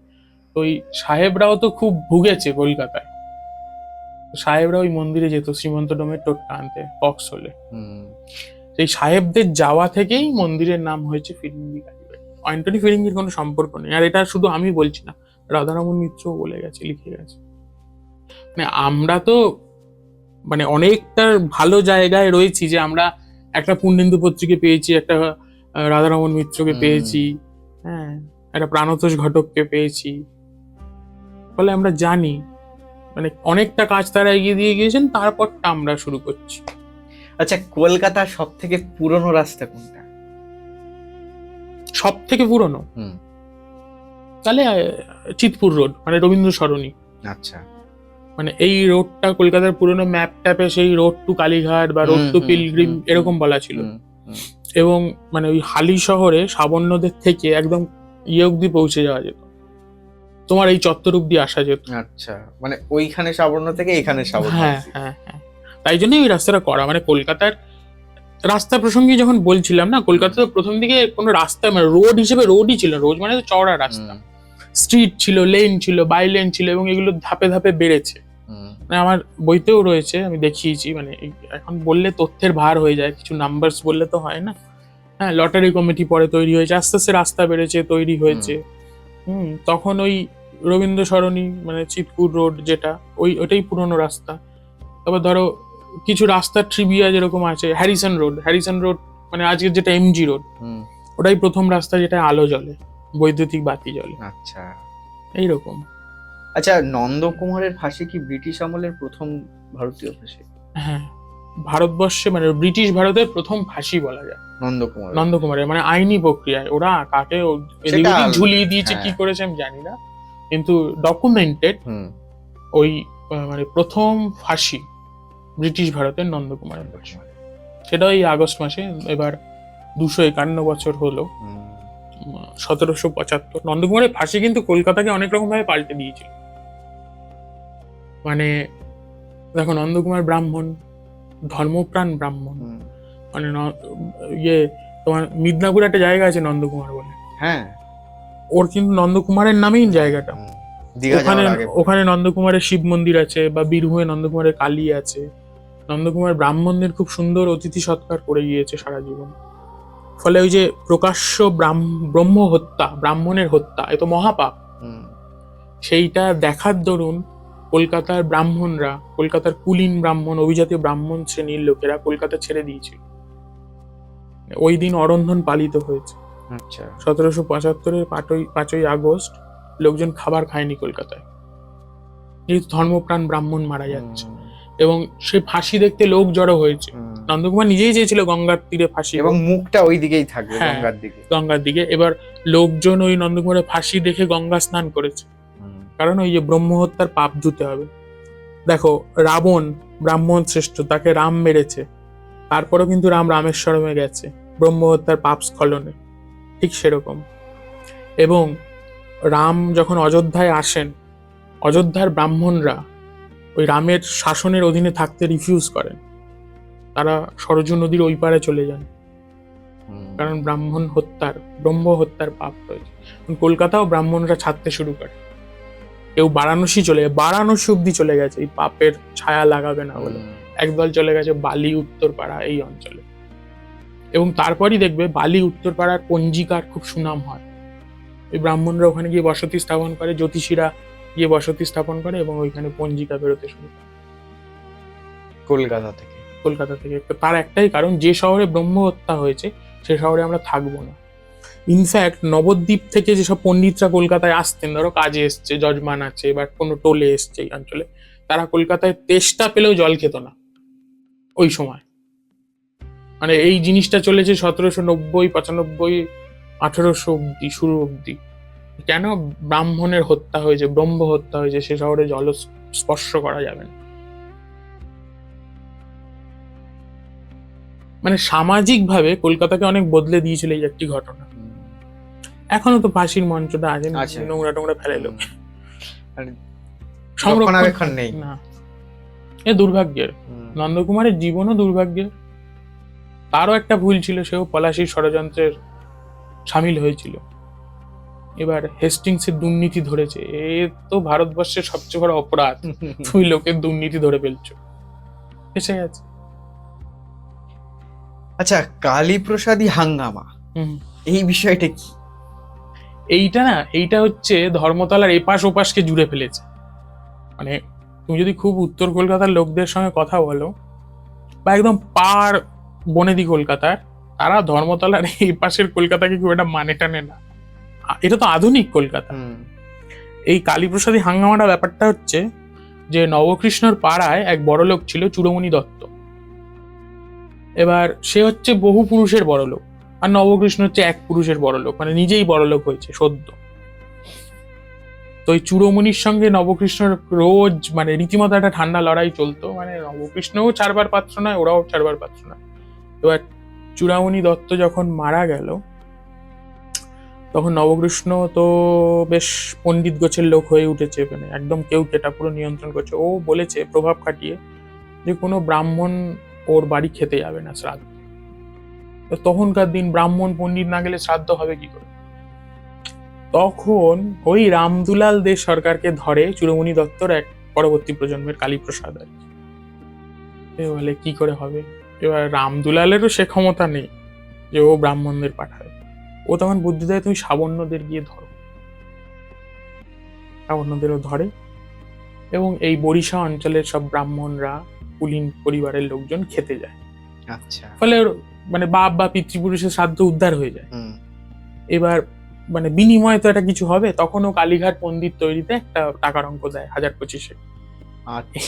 তো ওই সাহেবরাও তো খুব ভুগেছে কলকাতায়, তো সাহেবরা ওই মন্দিরে যেত শ্রীমন্ত ডোমের টোটকা আনতে পক্স হলে। হুম, সেই সাহেবদের যাওয়া থেকেই মন্দিরের নাম হয়েছে ফিরিঙ্গি কালীবাড়ি। অ্যান্টনি ফিরিঙ্গির কোনো সম্পর্ক নেই, আর এটা শুধু আমি বলছি না, রাধারমণ মিত্রও বলে গেছে, লিখে গেছে। মানে আমরা তো মানে অনেকটা ভালো জায়গায় রয়েছি, যে আমরা একটা পূর্ণেন্দু পত্রিকে পেয়েছি, একটা রাধারমণ মিত্রকে হুম। পেয়েছি, হ্যাঁ, একটা প্রাণতোষ ঘটককে পেয়েছি, ফলে আমরা জানি মানে অনেকটা কাজ তারা এগিয়ে দিয়ে গিয়েছেন, তারপরটা আমরা শুরু করছি। আচ্ছা, কলকাতার সব থেকে পুরনো রাস্তা কোনটা? সব থেকে পুরনো হুম, তাহলে চিতপুর রোড, মানে রবীন্দ্র সরণি। আচ্ছা, মানে এই রোডটা কলকাতার পুরনো ম্যাপ ট্যাপে সেই রোড টু কালীঘাট বা রোড হুম, টু হুম, পিলগ্রিম হুম, এরকম বলা ছিল। হুম, হুম, এবং মানে ওই হালি শহরে সাবর্ণদের থেকে একদম ইয়ে অব্দি পৌঁছে যাওয়া যেত, তোমার এই চত্বর অব্দি আসা যেত। আচ্ছা, মানে ওইখানে সাবর্ণ থেকে এখানে সাবর্ণ হ্যাঁ, অবধি। হ্যাঁ, হ্যাঁ। তাই জন্যই ওই রাস্তাটা করা, মানে কলকাতার রাস্তা প্রসঙ্গে যখন বলছিলাম না, কলকাতা তো প্রথম দিকে কোনো রাস্তা মানে রোড হিসেবে রোডই ছিল, রোড মানে তো চওড়া রাস্তা, হুম, স্ট্রিট ছিল, লেন ছিল, বাই লেন ছিল, এবং এগুলো ধাপে ধাপে বেড়েছে। হুম, মানে আমার বইতেও রয়েছে, আমি দেখিয়েছি, মানে এখন বললে তথ্যের ভার হয়ে যায়, কিছু নাম্বারস বললে তো হয় না। হ্যাঁ, লটারি কমিটি পরে তৈরি হয়েছে, আস্তে আস্তে রাস্তা বেড়েছে, তৈরি হয়েছে। তখন ওই রবীন্দ্র সরণি মানে চিতপুর রোড যেটা, ওইটাই পুরনো রাস্তা। তারপর ধরো কিছু রাস্তার ট্রিভিয়া যেরকম আছে, হ্যারিসন রোড মানে আজকের যেটা এমজি রোড, হুম, ওটাই প্রথম রাস্তা যেটা আলো জ্বলে, বৈদ্যুতিক বাতি জ্বলে, আচ্ছা। এইরকম। আচ্ছা, নন্দকুমারের ফাঁসি কি ব্রিটিশ আমলের প্রথম ভারতীয় ফাঁসি? হ্যাঁ, ভারতবর্ষে মানে ব্রিটিশ ভারতের প্রথম ফাঁসি বলা যায় নন্দকুমার। নন্দকুমারের, মানে আইনি প্রক্রিয়ায় ওরা কাকে এদিক সেটা ওদিক ঝুলিয়ে দিয়েছে, হ্যাঁ। কি করেছে আমি জানি না, কিন্তু ডকুমেন্টেড হুম, ওই মানে প্রথম ফাঁসি ব্রিটিশ ভারতের নন্দকুমারের ফাঁসি। সেটা ওই আগস্ট মাসে, এবার 251 বছর হলো, হুম, 1775। নন্দকুমারের ফাঁসি কিন্তু কলকাতাকে অনেক রকম ভাবে পাল্টে দিয়েছিল। মানে দেখো, নন্দকুমার ব্রাহ্মণ, ধর্মপ্রাণ ব্রাহ্মণ, হুম, মানে ইয়ে তোমার মিদনাপুর একটা জায়গা আছে নন্দকুমার বলে, হ্যাঁ, ওর কিন্তু নন্দকুমারের নামেই জায়গাটা। হুম, দীঘা ওখানে যাওয়ার আগে ওখানে নন্দকুমারের শিব মন্দির আছে, বা বীরভূমে নন্দকুমারের কালী আছে। নন্দকুমার ব্রাহ্মণদের খুব সুন্দর অতিথি সৎকার করে গিয়েছে সারা জীবন। ফলে ওই যে প্রকাশ্য ব্রহ্ম হত্যা, ব্রাহ্মণের হত্যা, এ তো মহাপাপ, হুম, সেইটা দেখার দরুন কলকাতার ব্রাহ্মণরা, কলকাতার কুলীন ব্রাহ্মণ, অভিজাতীয় ব্রাহ্মণ শ্রেণীর লোকেরা কলকাতা ছেড়ে দিয়েছিল। ওই দিন অরন্ধন পালিত হয়েছে। আচ্ছা 1775-এর 5ই আগস্ট লোকজন খাবার খায়নি কলকাতায়, যেহেতু ধর্মপ্রাণ ব্রাহ্মণ মারা যাচ্ছে। এবং সে ফাঁসি দেখতে লোক জড়ো হয়েছে। নন্দকুমার নিজেই চেয়েছিল গঙ্গার তীরে ফাঁসি এবং হোক। মুখটা ওই দিকেই থাকবে, হ্যাঁ, গঙ্গার দিকে। গঙ্গার দিকে। এবার লোকজন ওই নন্দকুমারে ফাঁসি দেখে গঙ্গা স্নান করেছে, কারণ ওই যে ব্রহ্ম হত্যার পাপ ধুতে হবে। দেখো, রাবণ ব্রাহ্মণ শ্রেষ্ঠ, তাকে রাম মেরেছে, তারপরেও কিন্তু রাম রামেশ্বরমে গেছে ব্রহ্ম হত্যার পাপ স্খলনে, ঠিক সেরকম। এবং রাম যখন অযোধ্যায় আসেন, অযোধ্যার ব্রাহ্মণরা ওই রামের শাসনের অধীনে থাকতে রিফিউজ করেন, তারা সরজু নদীর ওই পারে চলে যান, কারণ ব্রহ্ম হত্যার পাপ রয়েছে। কলকাতাও ব্রাহ্মণরা ছাড়তে শুরু করে, কেউ বারাণসী অব্দি চলে গেছে এই পাপের ছায়া লাগাবে না বলে। একদল চলে গেছে বালি উত্তরপাড়া এই অঞ্চলে। এবং তারপরই দেখবে বালি উত্তরপাড়ার পঞ্জিকার খুব সুনাম হয়। ওই ব্রাহ্মণরা ওখানে গিয়ে বসতি স্থাপন করে, জ্যোতিষীরা গিয়ে বসতি স্থাপন করে, এবং ওইখানে পঞ্জিকা বেরোতে শুরু করে কলকাতা থেকে। তার একটাই কারণ, যে শহরে ব্রহ্ম হত্যা হয়েছে সে শহরে আমরা থাকবো না। ইনফ্যাক্ট নবদ্বীপ থেকে যেসব পণ্ডিতরা কলকাতায় আসতেন, ধরো কাজে এসছে, যজমান আছে বা কোনো টোলে এসছে এই অঞ্চলে, তারা কলকাতায় তেষ্টা পেলেও জল খেত না ওই সময়। মানে এই জিনিসটা চলেছে 1790, 95, 1800 অব্দি, শুরু অব্দি। কেন? ব্রাহ্মণের হত্যা হয়েছে, ব্রহ্ম হত্যা হয়েছে, সে শহরে জল স্পর্শ করা যাবে না। মানে সামাজিক ভাবে কলকাতাকে অনেক বদলে দিয়েছিল এই একটি ঘটনা। এখনো তো ফাঁসির মঞ্চটা আছে, নোংরা টোংরা ফেলে লোক, সংরক্ষণ নেই না। এ দুর্ভাগ্যের। নন্দকুমারের জীবনও দুর্ভাগ্যের। তারও একটা ভুল ছিল, সেও পলাশির ষড়যন্ত্রের সামিল হয়েছিল। এবার হেস্টিংসের দুর্নীতি ধরেছে, এ তো ভারতবর্ষের সবচেয়ে বড় অপরাধ। তুমি লোকের দুর্নীতি ধরে ফেলছো, এসে গেছে। আচ্ছা, কালীপ্রসাদী হাঙ্গামা, এই বিষয়টা কি? এইটা হচ্ছে ধর্মতলার এপাশ ওপাশকে জুড়ে ফেলেছে। মানে তুমি যদি খুব উত্তর কলকাতার লোকদের সঙ্গে কথা বলো, বা একদম পার বনেদি কলকাতার, তারা ধর্মতলার এই পাশের কলকাতাকে খুব একটা মানে টানে না। এটা তো আধুনিক কলকাতা। এই কালীপ্রসাদী হাঙ্গামাটা ব্যাপারটা হচ্ছে যে নবকৃষ্ণর পাড়ায় এক বড় লোক ছিল, চূড়মণি দত্ত। এবার সে হচ্ছে বহু পুরুষের বড় লোক, আর নবকৃষ্ণ হচ্ছে এক পুরুষের বড় লোক, মানে নিজেই বড় লোক হয়েছে সদ্য। তো ওই চূড়মণির সঙ্গে নবকৃষ্ণর রোজ মানে রীতিমতো একটা ঠান্ডা লড়াই চলতো। মানে নবকৃষ্ণও ছাড়বার পাত্র নয়, ওরাও ছাড়বার পাত্র নয়। এবার চূড়ামণি দত্ত যখন মারা গেল, তখন নবকৃষ্ণ তো বেশ পণ্ডিত গোছের লোক হয়ে উঠেছে, মানে একদম কেউ কেটা পুরো নিয়ন্ত্রণ করছে। ও বলেছে প্রভাব খাটিয়ে যে কোনো ব্রাহ্মণ ওর বাড়ি খেতে যাবে না শ্রাদ্ধ। তখনকার দিন ব্রাহ্মণ পণ্ডিত না গেলে শ্রাদ্ধ হবে কি করে? তখন ওই রামদুলাল দে সরকারকে ধরে চূড়মণি দত্তর এক পরবর্তী প্রজন্মের কালীপ্রসাদ আর কি। বলে কি করে হবে? এবার রামদুলালেরও সে ক্ষমতা নেই যে ও ব্রাহ্মণদের পাঠায়। ও তখন বুদ্ধি দেয়, তুমি সাবর্ণদের গিয়ে ধরো। সাবর্ণদেরও ধরে, এবং এই বরিশা অঞ্চলের সব ব্রাহ্মণরা, কুলীন পরিবারের লোকজন খেতে যায়। আচ্ছা, ফলে মানে বাপ বা পিতৃপুরুষের শ্রাদ্ধ উদ্ধার হয়ে যায়। এবার মানে বিনিময়ে তো এটা কিছু হবে, তখনও কালীঘাট পণ্ডিত তৈরিতে একটা টাকার অঙ্ক দেয় 1025-এ।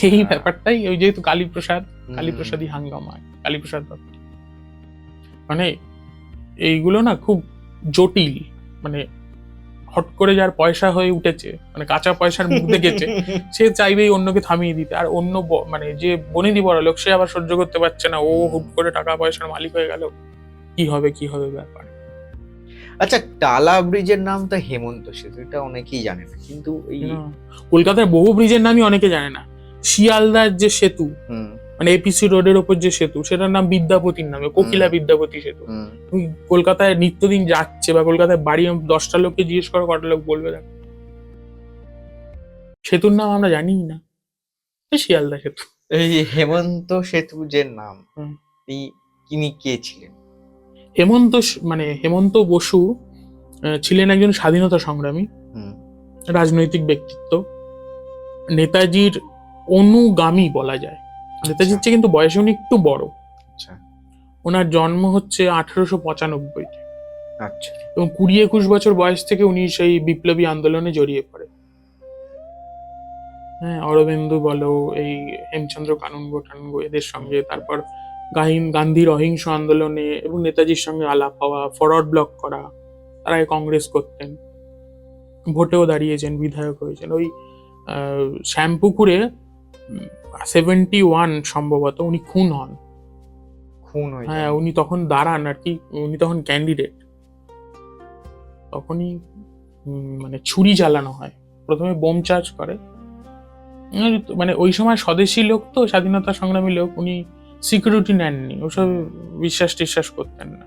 এই ব্যাপারটাই ওই যেহেতু কালীপ্রসাদী হাঙ্গামা, কালীপ্রসাদ দত্ত। মানে এইগুলো না খুব জটিল। মানে হট করে যার পয়সা হয়ে উঠেছে, মানে কাঁচা পয়সার মুখ দেখেছে, সে চাইবেই অন্যকে থামিয়ে দিতে। আর অন্য মানে যে বনেদি বড় লোক, সে আবার সহ্য করতে পারছে না, ও হুট করে টাকা পয়সার মালিক হয়ে গেল, কি হবে ব্যাপার। আচ্ছা, টালা ব্রিজের নাম তো হেমন্ত সেতু, এটা অনেকেই জানে না, কিন্তু এই কলকাতার বহু ব্রিজের নামই অনেকে জানে না। শিয়ালদার যে সেতু, মানে এপিসি রোডের ওপর যে সেতু, সেটার নাম বিদ্যাপতির নামে, কোকিলা বিদ্যাপতি সেতু। তুমি কলকাতায় নিত্যদিন যাচ্ছে বা কলকাতায় বাড়ি 10টা লোককে জিজ্ঞেস করো, কটা লোক বলবে দেখ সেতুর নাম আমরা জানি না, শিয়ালদা সেতু। এই হেমন্ত সেতু যে নাম, তিনি কে ছিলেন? হেমন্ত বসু ছিলেন একজন স্বাধীনতা সংগ্রামী, রাজনৈতিক ব্যক্তিত্ব, নেতাজির অনুগামী বলা যায়। নেতাজির চেয়ে কিন্তু বয়সে উনি একটু বড়। ওনার জন্ম হচ্ছে 1895 আচ্ছা। এবং 20-21 বছর বয়স থেকে উনি সেই বিপ্লবী আন্দোলনে জড়িয়ে পড়ে। হ্যাঁ, অরবিন্দু বলো, এই হেমচন্দ্র কানুনগো এদের সঙ্গে, তারপর গান্ধীর অহিংস আন্দোলনে এবং নেতাজির সঙ্গে আলাপ হওয়া, ফরওয়ার্ড ব্লক করা, তারা কংগ্রেস করতেন, ভোটেও দাঁড়িয়েছেন, বিধায়ক হয়েছেন। ওই শ্যামপুকুরে 71 সম্ভবত উনি খুন হন। খুন হয়ে হ্যাঁ, উনি তখন দাঁড়ান আর কি, উনি তখন ক্যান্ডিডেট, তখনই মানে ছুরি চালানো হয়, প্রথমে বোম চার্জ করে। মানে ওই সময় স্বদেশী লোক তো, স্বাধীনতা সংগ্রামী লোক, উনি সিকিউরিটি নেননি, ওসব বিশ্বাস টিশ্বাস করতেন না,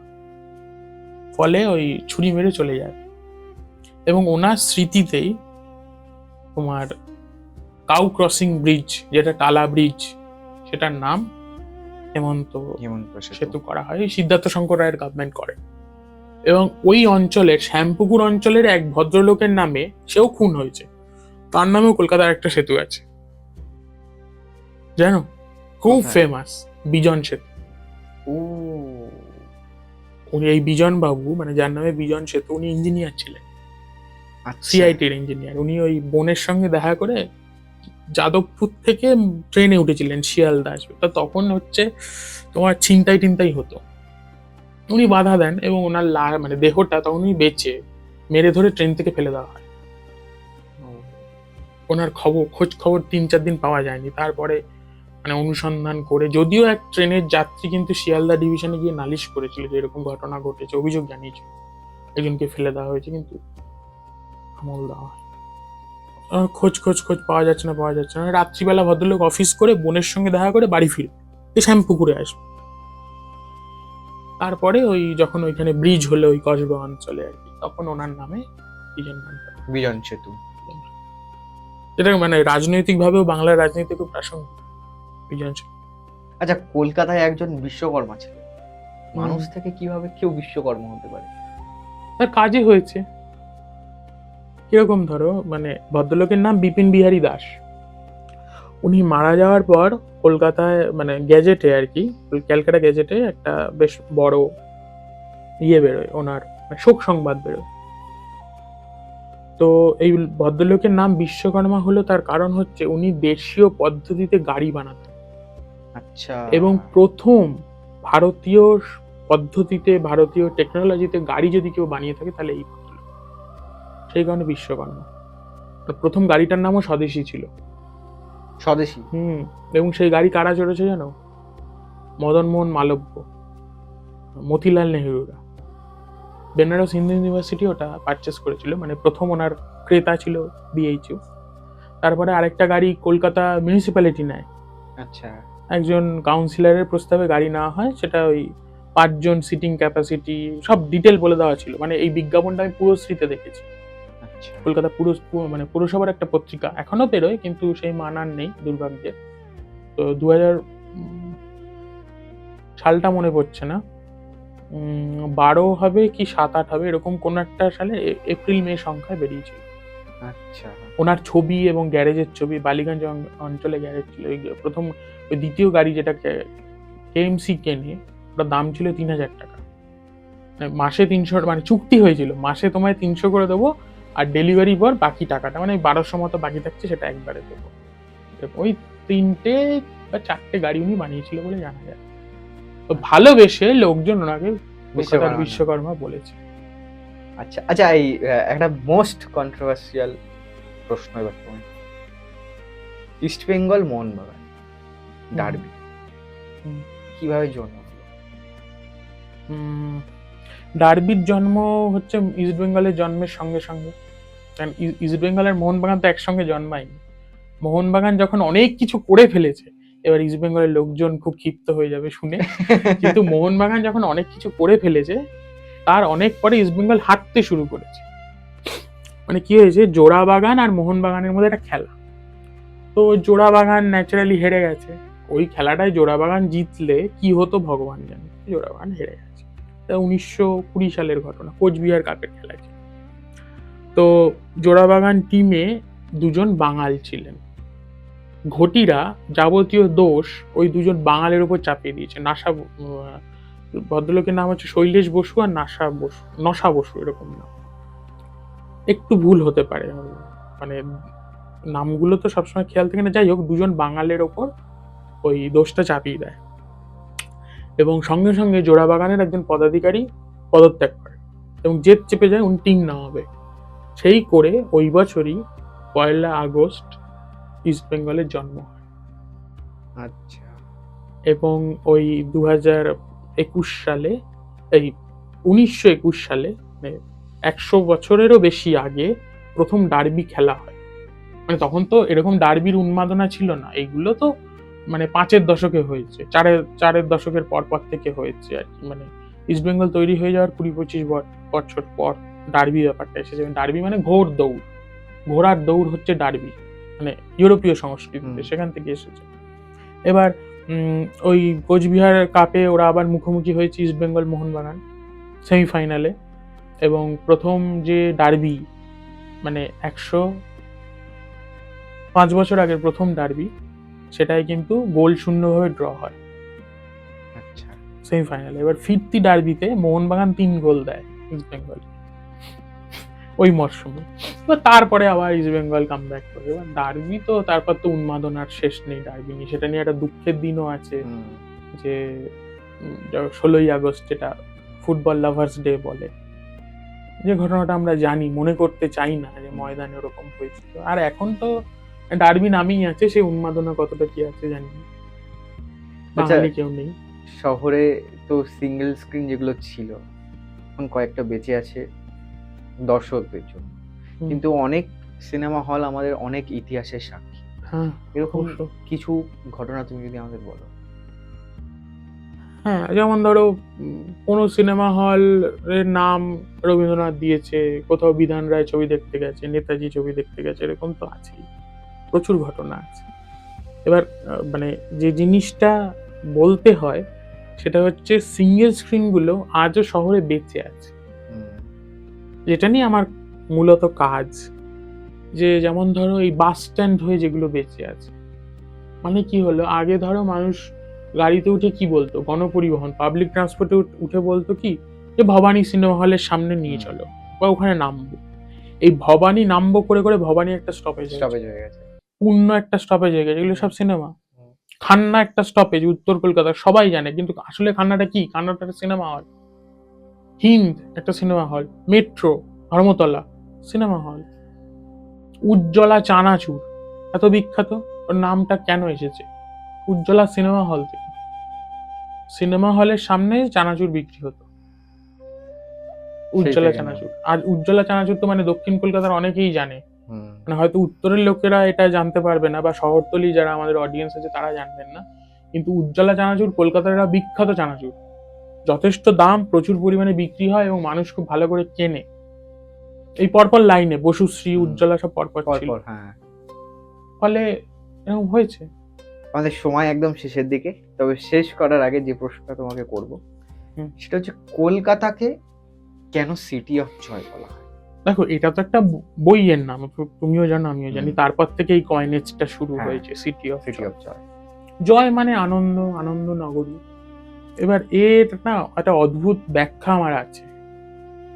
ফলে ওই ছুরি মেরে চলে যায়। এবং ওনার স্মৃতিতেই তোমার কাউ ক্রসিং ব্রিজ, যেটা টালা ব্রিজ, সেটার নাম হেমন্ত সেতু করা হয়, সিদ্ধার্থ শঙ্কর রায়ের গভর্নমেন্ট করে। এবং ওই অঞ্চলের, শ্যামপুকুর অঞ্চলের এক ভদ্রলোকের নামে, সেও খুন হয়েছে, তার নামেও কলকাতার একটা সেতু আছে, জানো, খুব ফেমাস, বিজন সেতু। উনি এই বিজন বাবু, মানে যার নামে বিজন সেতু, উনি ইঞ্জিনিয়ার ছিলেন, সিআইটির ইঞ্জিনিয়ার। উনি ওই বোনের সঙ্গে দেখা করে যাদবপুর থেকে ট্রেনে উঠেছিলেন শিয়ালদা আসবে, তা তখন হচ্ছে তোমার ছিনতাই হতো। উনি বাধা দেন এবং ওনার মানে দেহটা তখন উনি বেঁচে, মেরে ধরে ট্রেন থেকে ফেলে দেওয়া হয়। ওনার খোঁজ খবর 3-4 দিন পাওয়া যায়নি। তারপরে মানে অনুসন্ধান করে, যদিও এক ট্রেনের যাত্রী কিন্তু শিয়ালদা ডিভিশনে গিয়ে নালিশ করেছিল যে এরকম ঘটনা ঘটেছে, অভিযোগ জানিয়েছিল, একজনকে ফেলে দেওয়া হয়েছে, কিন্তু আমল দেওয়া হয়। খোঁজ পাওয়া যাচ্ছে না। রাত্রিবেলা ভদ্রলোক অফিস করে বোনের সঙ্গে দেখা করে বাড়ি ফিরে শ্যামপুকুরে আসবে। তারপরে ওই যখন ওইখানে ব্রিজ হলো ওই কসবা অঞ্চলে আর কি, তখন ওনার নামে বিজন সেতু, যেটা মানে রাজনৈতিক ভাবেও বাংলার রাজনীতি খুব প্রাসঙ্গিক, বিজন সেতু। আচ্ছা, কলকাতায় একজন বিশ্বকর্মা ছিল, মানুষ থেকে কিভাবে কেউ বিশ্বকর্মা হতে পারে? তার কাজে হয়েছে। কিরকম ধরো, মানে ভদ্রলোকের নাম বিপিন বিহারী দাস। উনি মারা যাওয়ার পর কলকাতায় মানে গ্যাজেটে আর কি, ক্যালকাটা গ্যাজেটে একটা বেশ বড় বেরোয়, ওনার শোক সংবাদ বেরোয়। তো এই ভদ্রলোকের নাম বিশ্বকর্মা হলো তার কারণ হচ্ছে উনি দেশীয় পদ্ধতিতে গাড়ি বানাতেন। আচ্ছা। এবং প্রথম ভারতীয় পদ্ধতিতে, ভারতীয় টেকনোলজিতে গাড়ি যদি কেউ বানিয়ে থাকে তাহলে এই ভদ্রলোক, সেই কারণে বিশ্বকর্মা। প্রথম গাড়িটার নামও স্বদেশী ছিল। স্বদেশী? এবং সেই গাড়ি কারা চড়েছে জানো? মদন মোহন মালব্য, মতিলাল নেহরুরা। বেনারস হিন্দু ইউনিভার্সিটি ওটা পারচেস করেছিল, মানে প্রথম ওনার ক্রেতা ছিল বিএইচইউ। তারপরে আরেকটা গাড়ি কলকাতা মিউনিসিপ্যালিটি নেয়। আচ্ছা। একজন কাউন্সিলরের প্রস্তাবে গাড়ি নেওয়া হয়, সেটা ওই 5 জন সিটিং ক্যাপাসিটি, সব ডিটেল বলে দেওয়া ছিল। মানে এই বিজ্ঞাপনটা আমি পুরোশ্রীতে দেখেছি। আচ্ছা। কলকাতা মানে পুরসভার একটা পত্রিকা, এখনো বেরোয় কিন্তু সেই মান আর নেই দুর্ভাগ্যে। তো 2000 সালটা মনে পড়ছে না, 12 হবে কি 7-8 হবে, এরকম কোন একটা সালে এপ্রিল মে সংখ্যায় বেরিয়েছিল। আচ্ছা। ওনার ছবি এবং গ্যারেজের ছবি, বালিগঞ্জ অঞ্চলে গ্যারেজ ছিল। প্রথম ওই দ্বিতীয় গাড়ি যেটাকে কেএমসি কেনে, ওটার দাম ছিল 3000 টাকা, মাসে 300, মানে চুক্তি হয়েছিল মাসে তোমায় 300 করে দেবো, আর ডেলিভারি পর বাকি টাকাটা, মানে 1200 মতো বাকি থাকছে, সেটা একবারে দেবো। ওই 3টে বা 4টে গাড়ি উনি বানিয়েছিল বলে জানা যায়। তো ভালোবেসে লোকজন ওনাকে বিশ্বকর্মা বলেছে। আচ্ছা আচ্ছা, এই একটা মোস্ট কন্ট্রোভার্সিয়াল প্রশ্ন এবার তোমায়। ইস্ট বেঙ্গল মোহনবাগান ডার্বি কিভাবে জন্ম হলো? ডার্বির জন্ম হচ্ছে ইস্ট বেঙ্গলের জন্মের সঙ্গে সঙ্গে, কারণ ইস্ট বেঙ্গলের মোহনবাগান তো একসঙ্গে জন্মায়নি। মোহনবাগান যখন অনেক কিছু করে ফেলেছে, এবার ইস্ট বেঙ্গলের লোকজন খুব ক্ষিপ্ত হয়ে যাবে শুনে, কিন্তু মোহনবাগান যখন অনেক কিছু করে ফেলেছে তার অনেক পরে ইস্ট বেঙ্গল হাঁটতে শুরু করেছে। মানে কি হয়েছে, জোড়া বাগান আর মোহনবাগানের মধ্যে একটা খেলা, তো জোড়া বাগান ন্যাচারালি হেরে গেছে। ওই খেলাটায় জোড়া বাগান জিতলে কি হতো ভগবান জানে, জোড়া বাগান হেরে গেছে। 1920 সালের ঘটনা, কোচবিহার কাপের খেলা ছিল। তো জোড়াবাগান টিমে 2 জন বাঙাল ছিলেন। ঘটিরা যাবতীয় দোষ ওই 2 জন বাঙালের উপর চাপিয়ে দিয়েছে, ভদ্রলোকের নাম হচ্ছে শৈলেশ বসু আর নশা বসু এরকম নাম। একটু ভুল হতে পারে, মানে নামগুলো তো সবসময় খেয়াল থাকে না। যাই হোক, দুজন বাঙালের ওপর ওই দোষটা চাপিয়ে দেয় এবং সঙ্গে সঙ্গে জোড়াবাগানের একজন পদাধিকারী পদত্যাগ করে এবং জেদ চেপে যায় উনি টিম নামাবে। সেই করে ওই বছরই 1 আগস্ট ইস্ট বেঙ্গলের জন্ম হয়। আচ্ছা। এবং ওই 2021 সালে, এই 1921 সালে, মানে 100 বছরেরও বেশি আগে প্রথম ডার্বি খেলা হয়। মানে তখন তো এরকম ডার্বির উন্মাদনা ছিল না, এইগুলো তো মানে 5-এর দশকে হয়েছে, 4-এর দশকের পর থেকে হয়েছে আর কি। মানে ইস্ট বেঙ্গল তৈরি হয়ে যাওয়ার 20-25 বছর পর ডার্বি ব্যাপারটা এসেছে। ডার্বি মানে ঘোড় দৌড়, ঘোড়ার দৌড় হচ্ছে ডার্বি, মানে ইউরোপীয় সংস্কৃতিতে সেখান থেকে এসেছে। এবার ওই কোচবিহার কাপে ওরা আবার মুখোমুখি হয়েছে ইস্ট বেঙ্গল মোহনবাগান সেমিফাইনালে, এবং প্রথম যে ডার্বি, মানে 105 বছর আগের প্রথম ডার্বি, সেটাই কিন্তু গোল শূন্যভাবে ড্র হয় আচ্ছা। সেমিফাইনালে। এবার ফিরতি ডার্বিতে মোহনবাগান 3 গোল দেয় ইস্ট বেঙ্গল ওই মরশুমে। এবার তারপরে আবার ইস্ট বেঙ্গল কাম ব্যাক করে। এবার ডার্বি তো তারপর তো উন্মাদনার শেষ নেই ডার্বি নিয়ে, সেটা নিয়ে একটা দুঃখের দিনও আছে যে 16ই আগস্ট, যেটা ফুটবল লাভার্স ডে বলে, যে ঘটনাটা আমরা জানি, মনে করতে চাই না যে ময়দানে ওরকম হয়েছিল। আর এখন তো ডার্বি নামেই আছে, সেই উন্মাদনা কতটা কি আছে জানি না, বাঙালি কেউ নেই। শহরে তো সিঙ্গেল স্ক্রিন যেগুলো ছিল এখন কয়েকটা বেঁচে আছে দর্শকদের জন্য, কিন্তু অনেক সিনেমা হল আমাদের অনেক ইতিহাসের সাক্ষী। হ্যাঁ, এরকম কিছু ঘটনা তুমি যদি আমাদের বলো। হ্যাঁ, যেমন ধরো কোনো সিনেমা হল এর নাম রবীন্দ্রনাথ দিয়েছে, কোথাও বিধান রায় ছবি দেখতে গেছে, নেতাজি ছবি দেখতে গেছে, এরকম তো আছেই, প্রচুর ঘটনা আছে। এবার মানে যে জিনিসটা বলতে হয় সেটা হচ্ছে সিঙ্গেল স্ক্রিনগুলো আজও শহরে বেঁচে আছে, যেটা নিয়ে আমার মূলত কাজ। যে যেমন ধরো এই বাস স্ট্যান্ড হয়ে যেগুলো বেঁচে আছে, মানে কি হলো, আগে ধরো মানুষ গাড়িতে উঠে কি বলতো, গণপরিবহন পাবলিক ট্রান্সপোর্টে উঠে বলতো কি, যে ভবানী সিনেমা হলের সামনে নিয়ে চলো বা ওখানে নামবো। এই ভবানী নামবো করে করে ভবানী একটা স্টপেজ হয়ে গেছে, পূর্ণ একটা স্টপেজ হয়ে গেছে, এগুলো সব সিনেমা। খান্না একটা স্টপেজ উত্তর কলকাতা, সবাই জানে, কিন্তু আসলে খান্নাটা কি, খান্নাটা একটা সিনেমা হল। হিন্দ একটা cinema hall, metro Dharmatala cinema hall, Ujjwala চানাচুর এত বিখ্যাত, ওর নামটা কেন এসেছে উজ্জ্বলা সিনেমা হল থেকে। সিনেমা হলের সামনে চানাচুর বিক্রি হতো, উজ্জ্বলা চানাচুর। আর উজ্জ্বলা চানাচুর তো মানে দক্ষিণ কলকাতার অনেকেই জানে, মানে হয়তো উত্তরের লোকেরা এটা জানতে পারবে না, বা শহরতলি যারা আমাদের অডিয়েন্স আছে তারা জানবেন না, কিন্তু উজ্জ্বলা চানাচুর কলকাতার একটা বিখ্যাত চানাচুর, যথেষ্ট দাম, প্রচুর পরিমাণে বিক্রি হয় এবং মানুষ খুব ভালো করে কেনে। এই পরপর লাইনে বসুশ্রী, উজ্জ্বলা সব পরপর ছিল, ফলে এরকম হয়েছে। আমাদের সময় একদম শেষের দিকে, তবে শেষ করার আগে যে প্রশ্নটা তোমাকে করব সেটা হচ্ছে, কলকাতাকে কেন সিটি অফ জয় বলা হয়? দেখো, এটা তো একটা বইয়ের নাম, তুমিও জানো আমিও জানি, তারপর থেকে এই কয়েনেজটা শুরু হয়েছে, সিটি অফ জয়। জয় মানে আনন্দ, আনন্দ নগরী। এবার এর না একটা অদ্ভুত ব্যাখ্যা আমার আছে।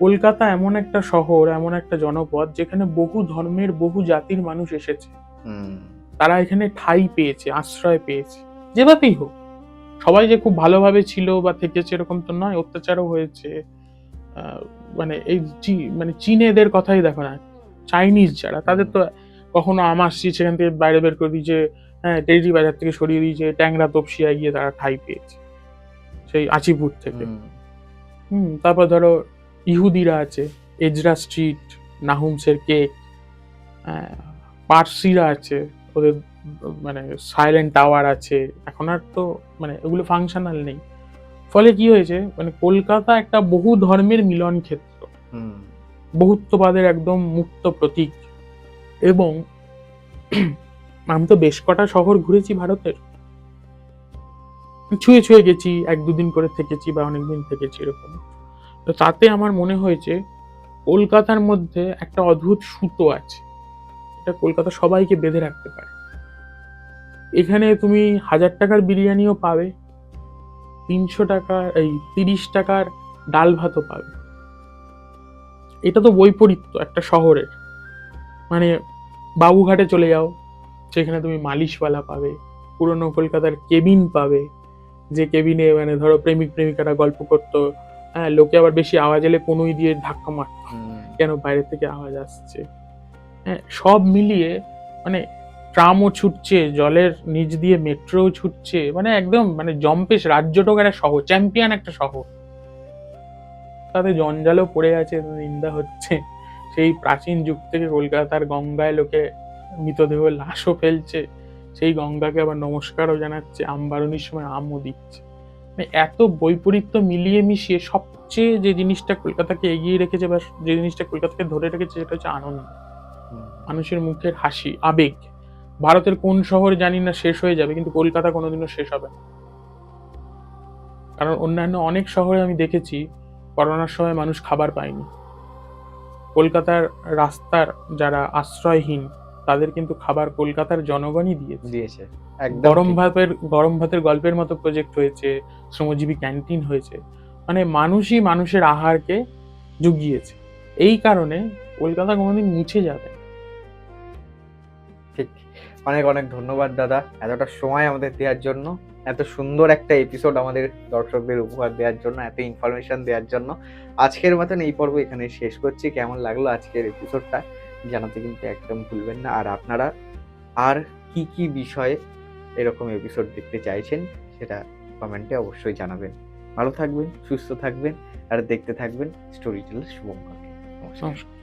কলকাতা এমন একটা শহর, এমন একটা জনপদ যেখানে বহু ধর্মের, বহু জাতির মানুষ এসেছে, তারা এখানে ঠাঁই পেয়েছে, আশ্রয় পেয়েছে, যেভাবেই হোক। সবাই যে খুব ভালোভাবে ছিল বা থেকেছে এরকম তো নয়, অত্যাচারও হয়েছে। মানে এই মানে চীনেদের কথাই দেখো না, চাইনিজ যারা, তাদের তো কখনো আমাসি সেখান থেকে বাইরে বের করে দিয়েছে, হ্যাঁ, টেরিটি বাজার থেকে সরিয়ে দিয়েছে, ট্যাংরা তপসিয়ায় গিয়ে তারা ঠাঁই পেয়েছে সেই আচিপুর থেকে। তারপর ধরো ইহুদিরা আছে, এজরা স্ট্রিট, নাহুমসের কেক, পার্সিরা আছে, ওদের মানে সাইলেন্ট টাওয়ার আছে, এখন আর তো মানে ওগুলো ফাংশনাল নেই। ফলে কি হয়েছে, মানে কলকাতা একটা বহু ধর্মের মিলন ক্ষেত্র, বহুত্ববাদের একদম মুক্ত প্রতীক। এবং আমি তো বেশ কটা শহর ঘুরেছি ভারতের, ছুঁয়ে ছুঁয়ে গেছি, 1-2 দিন করে থেকেছি বা অনেকদিন থেকেছি এরকম। তো তাতে আমার মনে হয়েছে কলকাতার মধ্যে একটা অদ্ভুত সুতো আছে, এটা কলকাতা সবাইকে বেঁধে রাখতে পারে। এখানে তুমি 1000 টাকার বিরিয়ানিও পাবে, 300 টাকা 30 টাকার ডাল ভাতও পাবে। এটা তো বৈপরীত্য একটা শহরের। মানে বাবুঘাটে চলে যাও, সেখানে তুমি মালিশওয়ালা পাবে, পুরনো কলকাতার কেবিন পাবে, যে কেবিনে মানে ধরো প্রেমিক প্রেমিকারা গল্প করতো, হ্যাঁ, লোকে আবার বেশি আওয়াজ এলে কনুই দিয়ে ধাক্কা মারতো, কেন বাইরে থেকে আওয়াজ আসছে। হ্যাঁ, সব মিলিয়ে মানে ট্রামও ছুটছে, জলের নিচ দিয়ে মেট্রোও ছুটছে, মানে একদম মানে জম্পেশ রাজ্যটক একটা শহর, চ্যাম্পিয়ন একটা শহর। তাতে জঞ্জালও পড়ে আছে, নিন্দা হচ্ছে। সেই প্রাচীন যুগ থেকে কলকাতার গঙ্গায় লোকে মৃতদেহ লাশও ফেলছে, সেই গঙ্গাকে আবার নমস্কারও জানাচ্ছে, আমবারুনির সময় আমও দিচ্ছে। মানে এত বৈপরীত্য মিলিয়ে মিশিয়ে সবচেয়ে যে জিনিসটা কলকাতাকে এগিয়ে রেখেছে বা যে জিনিসটা কলকাতাকে ধরে রেখেছে সেটা হচ্ছে আনন্দ, মানুষের মুখের হাসি, আবেগ। ভারতের কোন শহর জানি না শেষ হয়ে যাবে, কিন্তু কলকাতা কোনোদিনও শেষ হবে না। কারণ অন্যান্য অনেক শহরে আমি দেখেছি করোনার সময় মানুষ খাবার পায়নি, কলকাতার রাস্তার যারা আশ্রয়হীন তাদের কিন্তু খাবার কলকাতার জনগণই দিয়েছে। একদম গরম ভাতের গল্পের মতো প্রজেক্ট হয়েছে, শ্রমজীবী ক্যান্টিন হয়েছে, মানে মানুষই মানুষের আহারকে জুগিয়েছে। এই কারণে কলকাতা কোনোদিন মুছে যাবে না। ঠিক। অনেক অনেক ধন্যবাদ দাদা, এতটা সময় আমাদের দেওয়ার জন্য, এত সুন্দর একটা এপিসোড আমাদের দর্শকদের উপহার দেওয়ার জন্য, এত ইনফরমেশন দেওয়ার জন্য। আজকের মতন এই পর্ব এখানে শেষ করছি। কেমন লাগলো আজকের এপিসোডটা জানাতে কিন্তু একদম ভুলবেন না। আর আপনারা আর কি কি বিষয়ে এরকম এপিসোড দেখতে চাইছেন সেটা কমেন্টে অবশ্যই জানাবেন। ভালো থাকবেন, সুস্থ থাকবেন, আর দেখতে থাকবেন স্টোরি টেলার শুভঙ্করকে। নমস্কার।